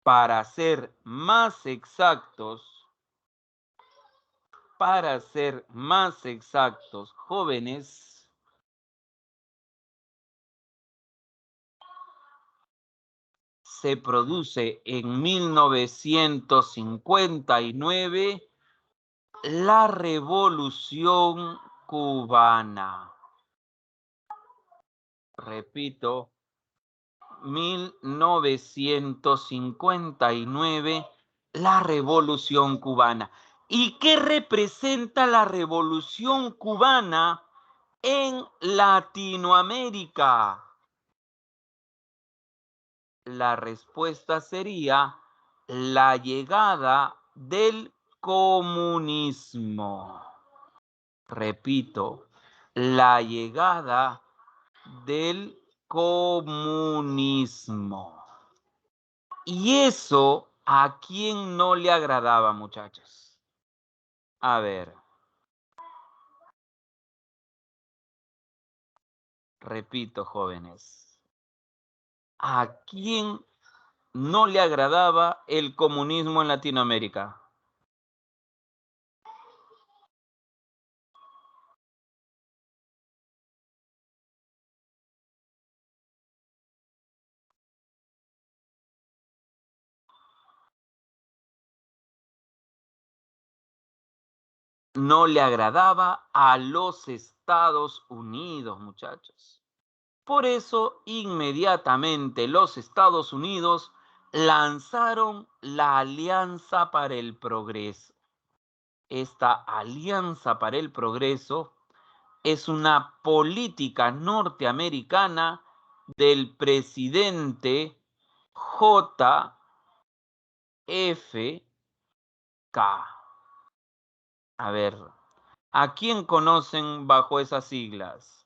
Para ser más exactos, jóvenes, se produce en 1959 la Revolución Cubana. Repito, 1959, la Revolución Cubana. ¿Y qué representa la Revolución Cubana en Latinoamérica? La respuesta sería la llegada del comunismo. Repito, la llegada del comunismo. Y eso, ¿a quién no le agradaba, muchachos? A ver, repito, jóvenes, ¿a quién no le agradaba el comunismo en Latinoamérica? No le agradaba a los Estados Unidos, muchachos. Por eso, inmediatamente los Estados Unidos lanzaron la Alianza para el Progreso. Esta Alianza para el Progreso es una política norteamericana del presidente JFK. A ver, ¿a quién conocen bajo esas siglas?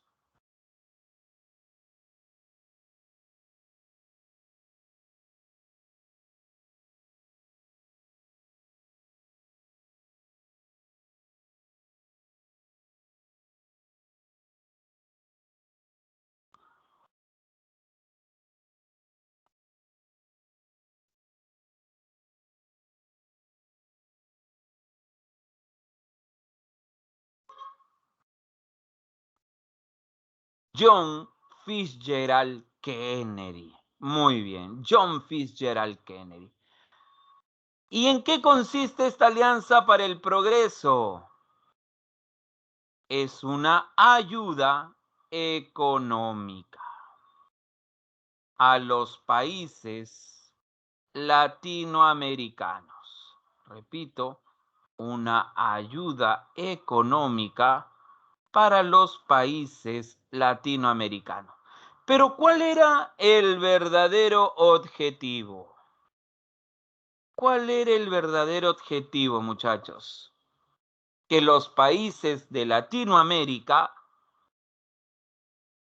John Fitzgerald Kennedy. Muy bien, John Fitzgerald Kennedy. ¿Y en qué consiste esta Alianza para el Progreso? Es una ayuda económica a los países latinoamericanos. Repito, una ayuda económica para los países latinoamericanos. Pero ¿cuál era el verdadero objetivo? ¿Cuál era el verdadero objetivo, muchachos? Que los países de Latinoamérica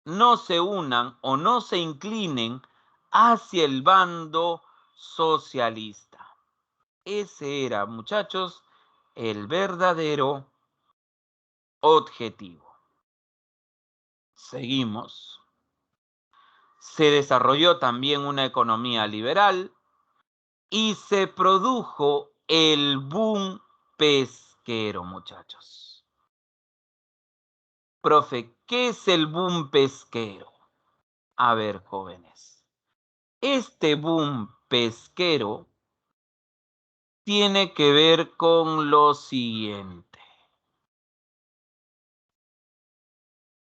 no se unan o no se inclinen hacia el bando socialista. Ese era, muchachos, el verdadero objetivo. Seguimos. Se desarrolló también una economía liberal y se produjo el boom pesquero, muchachos. Profe, ¿qué es el boom pesquero? A ver, jóvenes. Este boom pesquero tiene que ver con lo siguiente.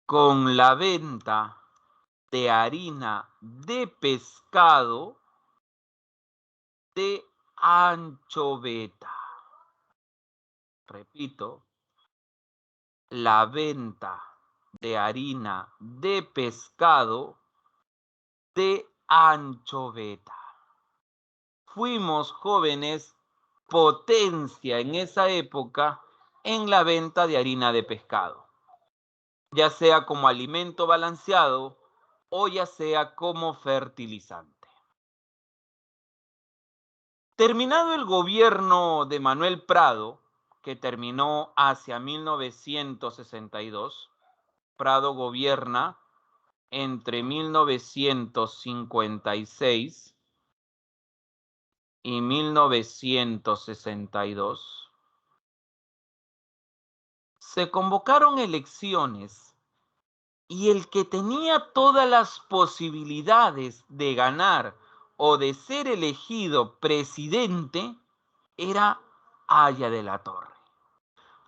Con la venta de harina de pescado de anchoveta. Repito, la venta de harina de pescado de anchoveta. Fuimos jóvenes potencia en esa época en la venta de harina de pescado, ya sea como alimento balanceado o ya sea como fertilizante. Terminado el gobierno de Manuel Prado, que terminó hacia 1962, Prado gobierna entre 1956 y 1962, se convocaron elecciones y el que tenía todas las posibilidades de ganar o de ser elegido presidente era Haya de la Torre.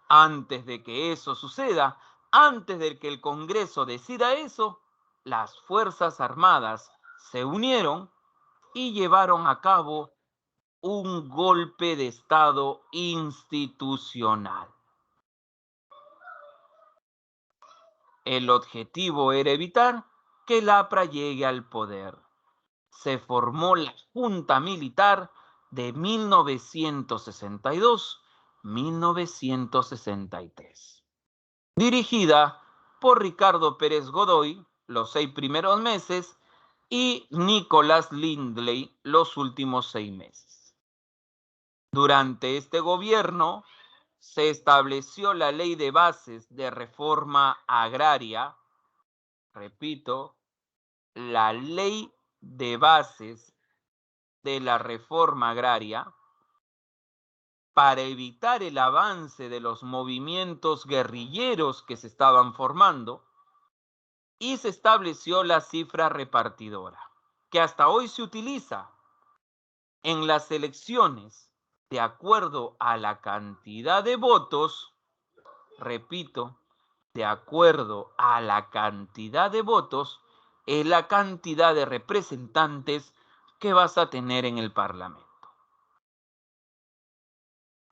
Antes de que eso suceda, antes de que el Congreso decida eso, las Fuerzas Armadas se unieron y llevaron a cabo un golpe de Estado institucional. El objetivo era evitar que el APRA llegue al poder. Se formó la Junta Militar de 1962-1963. Dirigida por Ricardo Pérez Godoy los 6 primeros meses y Nicolás Lindley los últimos 6 meses. Durante este gobierno se estableció la Ley de Bases de Reforma Agraria, repito, la Ley de Bases de la Reforma Agraria, para evitar el avance de los movimientos guerrilleros que se estaban formando, y se estableció la cifra repartidora, que hasta hoy se utiliza en las elecciones de acuerdo a la cantidad de votos, repito, de acuerdo a la cantidad de votos, es la cantidad de representantes que vas a tener en el Parlamento.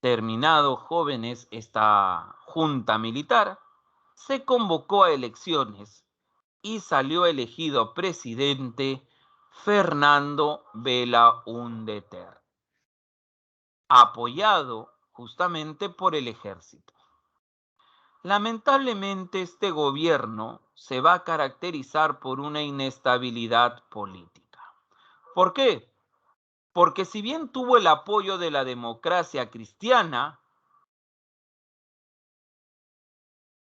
Terminado, jóvenes, esta junta militar, se convocó a elecciones y salió elegido presidente Fernando Belaúnde Terry, apoyado justamente por el ejército. Lamentablemente, este gobierno se va a caracterizar por una inestabilidad política. ¿Por qué? Porque si bien tuvo el apoyo de la democracia cristiana,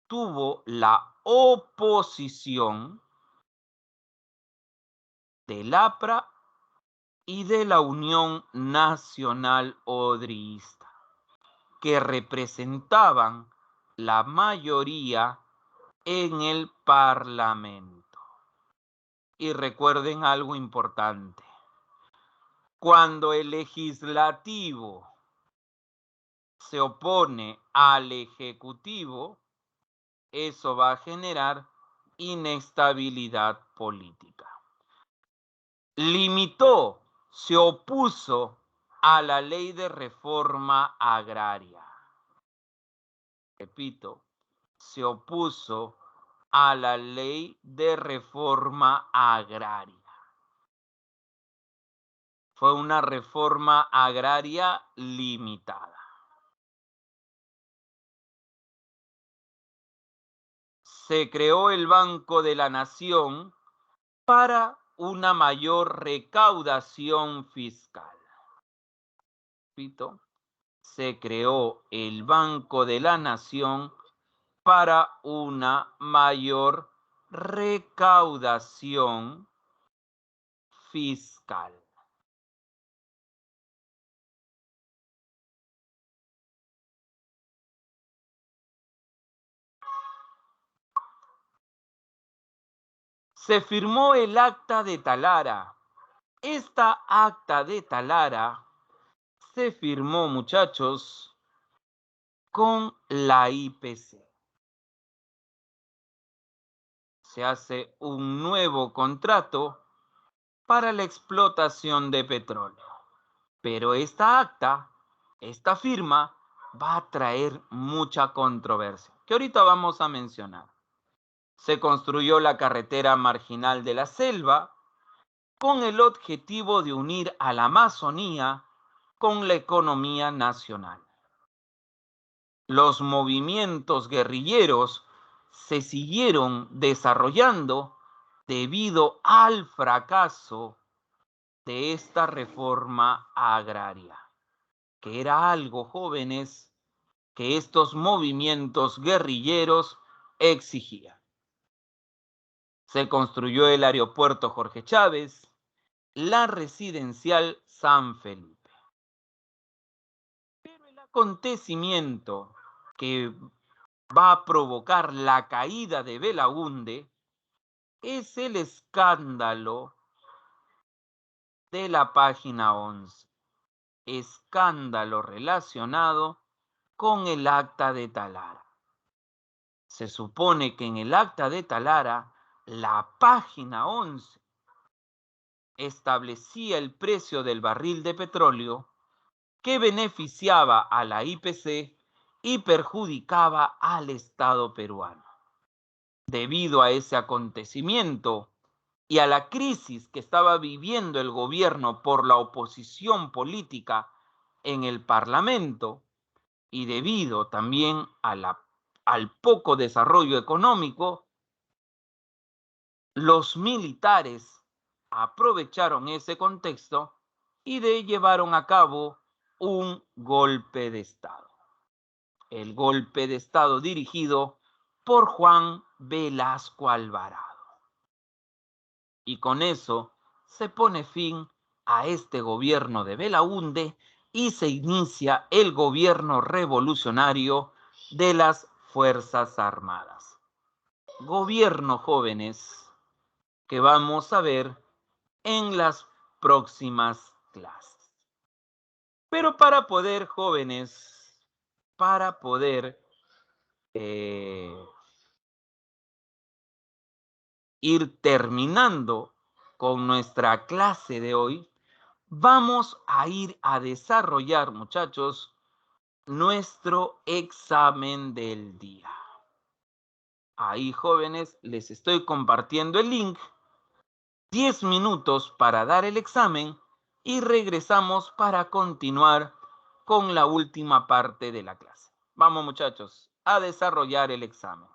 tuvo la oposición del APRA y de la Unión Nacional Odrista, que representaban la mayoría en el Parlamento. Y recuerden algo importante: cuando el legislativo se opone al ejecutivo, eso va a generar inestabilidad política. Se opuso a la ley de reforma agraria. Repito, se opuso a la ley de reforma agraria. Fue una reforma agraria limitada. Se creó el Banco de la Nación para una mayor recaudación fiscal. Repito, se creó el Banco de la Nación para una mayor recaudación fiscal. Se firmó el Acta de Talara. Esta Acta de Talara se firmó, muchachos, con la IPC. Se hace un nuevo contrato para la explotación de petróleo. Pero esta acta, esta firma, va a traer mucha controversia, que ahorita vamos a mencionar. Se construyó la carretera marginal de la selva con el objetivo de unir a la Amazonía con la economía nacional. Los movimientos guerrilleros se siguieron desarrollando debido al fracaso de esta reforma agraria, que era algo, jóvenes, que estos movimientos guerrilleros exigían. Se construyó el aeropuerto Jorge Chávez, la residencial San Felipe. Pero el acontecimiento que va a provocar la caída de Belaúnde es el escándalo de la página 11. Escándalo relacionado con el Acta de Talara. Se supone que en el Acta de Talara, la página 11 establecía el precio del barril de petróleo que beneficiaba a la IPC y perjudicaba al Estado peruano. Debido a ese acontecimiento y a la crisis que estaba viviendo el gobierno por la oposición política en el Parlamento y debido también al poco desarrollo económico, los militares aprovecharon ese contexto y llevaron a cabo un golpe de Estado. El golpe de Estado dirigido por Juan Velasco Alvarado. Y con eso se pone fin a este gobierno de Belaúnde y se inicia el gobierno revolucionario de las Fuerzas Armadas. Gobierno, jóvenes, que vamos a ver en las próximas clases. Pero para poder, jóvenes, para poder ir terminando con nuestra clase de hoy, vamos a ir a desarrollar, muchachos, nuestro examen del día. Ahí, jóvenes, les estoy compartiendo el link. 10 minutos para dar el examen y regresamos para continuar con la última parte de la clase. Vamos, muchachos, a desarrollar el examen.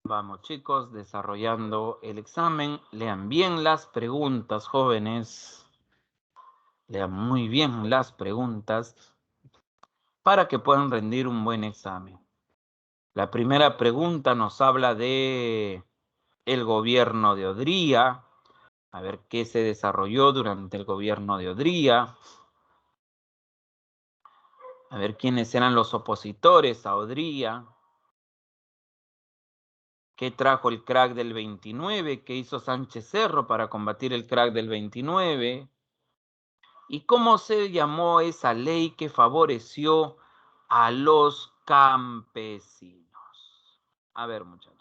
Vamos, chicos, desarrollando el examen. Lean bien las preguntas, jóvenes. Lean muy bien las preguntas para que puedan rendir un buen examen. La primera pregunta nos habla de el gobierno de Odría. A ver qué se desarrolló durante el gobierno de Odría. A ver quiénes eran los opositores a Odría. ¿Qué trajo el crack del 29? ¿Qué hizo Sánchez Cerro para combatir el crack del 29? ¿Y cómo se llamó esa ley que favoreció a los campesinos? A ver, muchachos.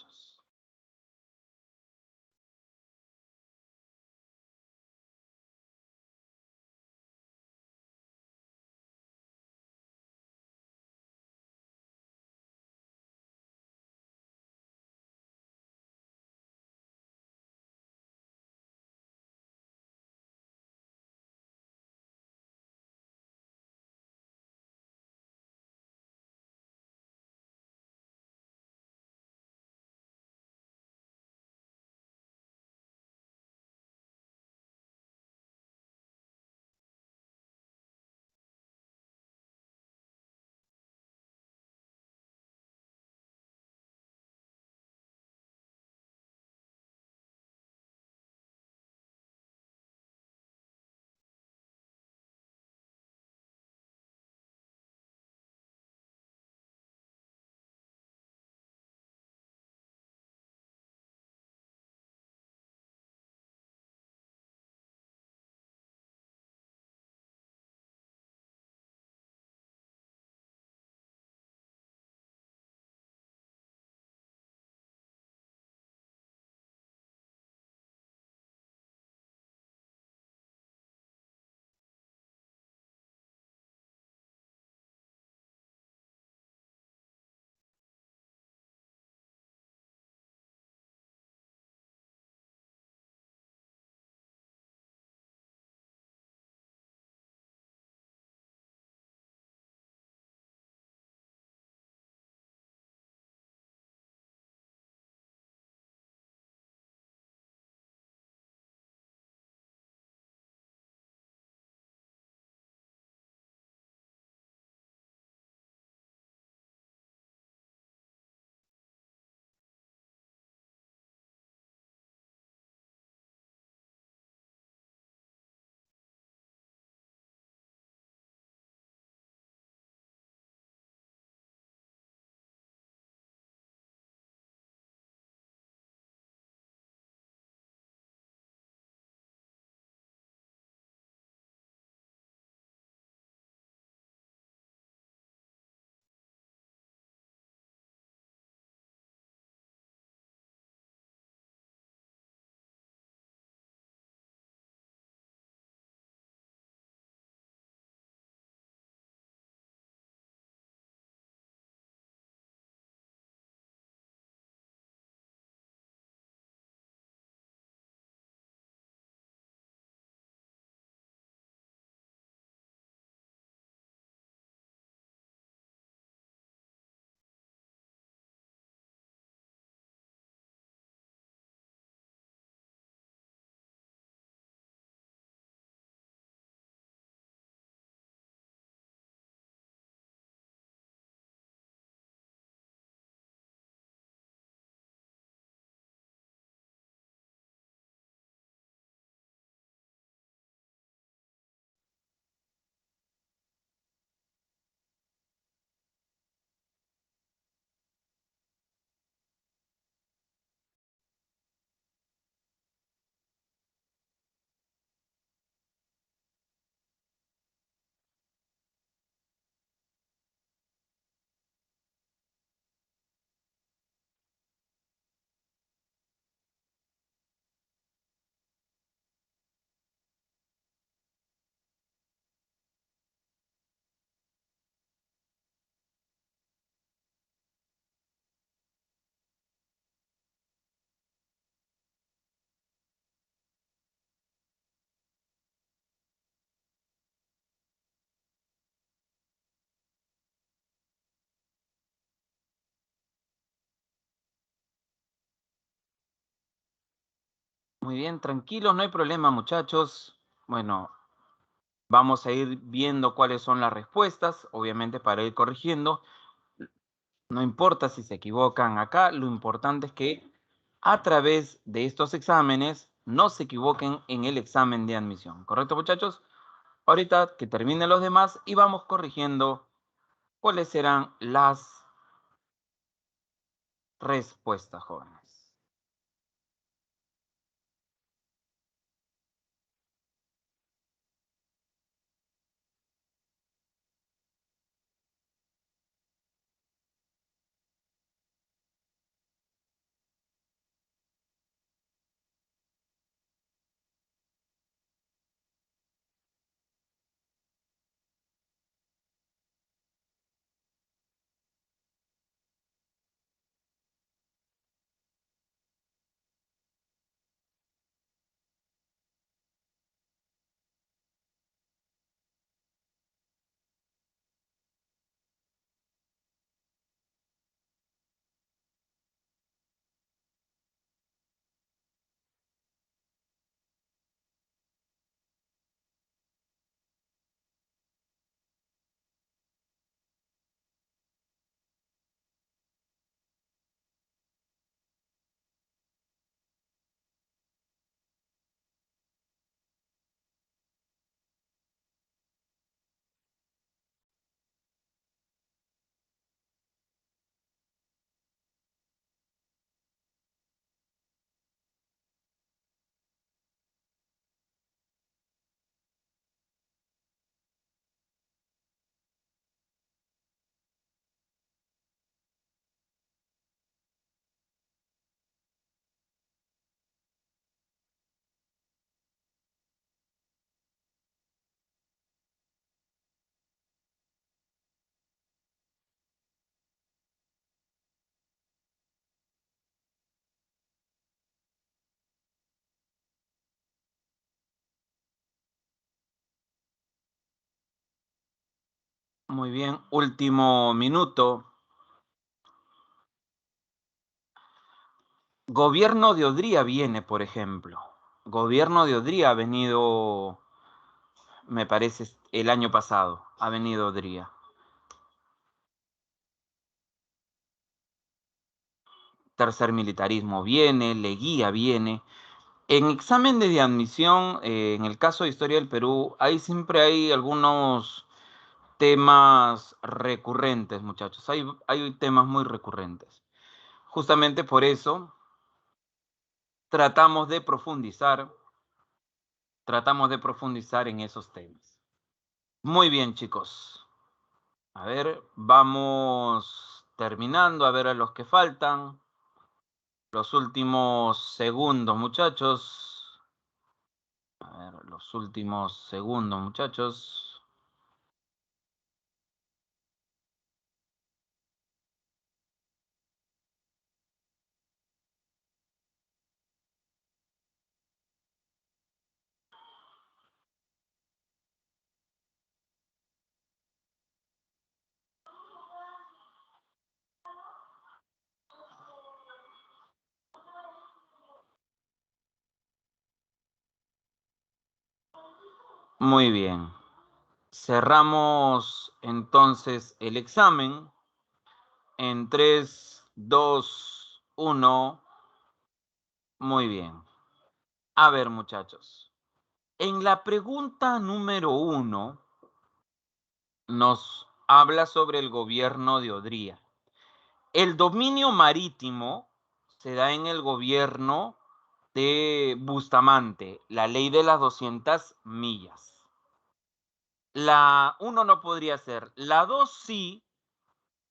Muy bien, tranquilos, no hay problema, muchachos. Bueno, vamos a ir viendo cuáles son las respuestas, obviamente para ir corrigiendo. No importa si se equivocan acá, lo importante es que a través de estos exámenes no se equivoquen en el examen de admisión. ¿Correcto, muchachos? Ahorita que terminen los demás y vamos corrigiendo cuáles serán las respuestas, jóvenes. Muy bien, último minuto. Gobierno de Odría viene, por ejemplo. Gobierno de Odría ha venido, me parece, el año pasado. Ha venido Odría. Tercer militarismo viene, Leguía viene. En examen de admisión, en el caso de Historia del Perú, ahí siempre hay algunos temas recurrentes, muchachos. Hay temas muy recurrentes. Justamente por eso tratamos de profundizar en esos temas. Muy bien, chicos. A ver, vamos terminando, a ver a los que faltan. Los últimos segundos, muchachos. A ver, los últimos segundos, muchachos. Muy bien. Cerramos entonces el examen en 3, 2, 1. Muy bien. A ver, muchachos. En la pregunta número 1 nos habla sobre el gobierno de Odría. El dominio marítimo se da en el gobierno de Bustamante, la ley de las 200 millas. La 1 no podría ser. La 2 sí,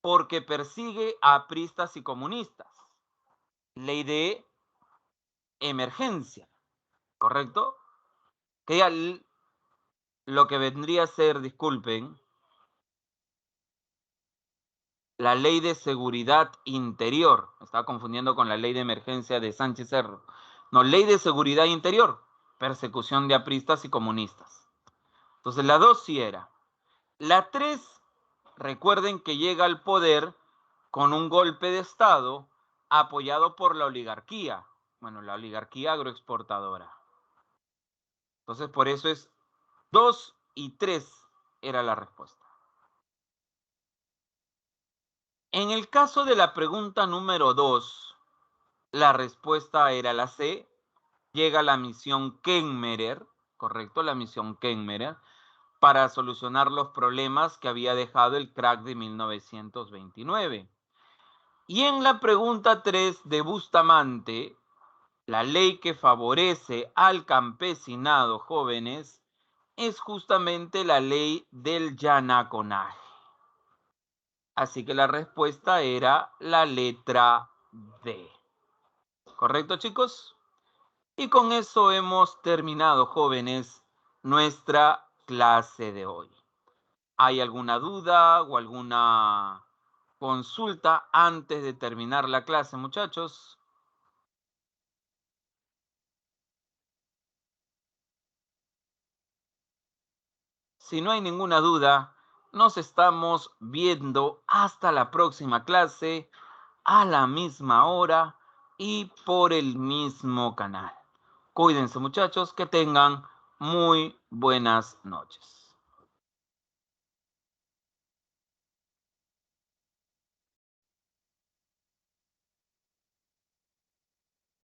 porque persigue a apristas y comunistas. Ley de emergencia, ¿correcto? Que ya lo que vendría a ser, disculpen, la ley de seguridad interior. Me estaba confundiendo con la ley de emergencia de Sánchez Cerro. No, ley de seguridad interior. Persecución de apristas y comunistas. Entonces la 2 sí era. La 3, recuerden que llega al poder con un golpe de Estado apoyado por la oligarquía. Bueno, la oligarquía agroexportadora. Entonces, por eso es 2 y 3 era la respuesta. En el caso de la pregunta número 2, la respuesta era la C. Llega la misión Kenmerer, correcto, la misión Kenmerer, para solucionar los problemas que había dejado el crack de 1929. Y en la pregunta 3 de Bustamante, la ley que favorece al campesinado, jóvenes, es justamente la ley del yanaconaje. Así que la respuesta era la letra D. ¿Correcto, chicos? Y con eso hemos terminado, jóvenes, nuestra clase de hoy. ¿Hay alguna duda o alguna consulta antes de terminar la clase, muchachos? Si no hay ninguna duda, nos estamos viendo hasta la próxima clase a la misma hora y por el mismo canal. Cuídense, muchachos, que tengan muy buenas noches.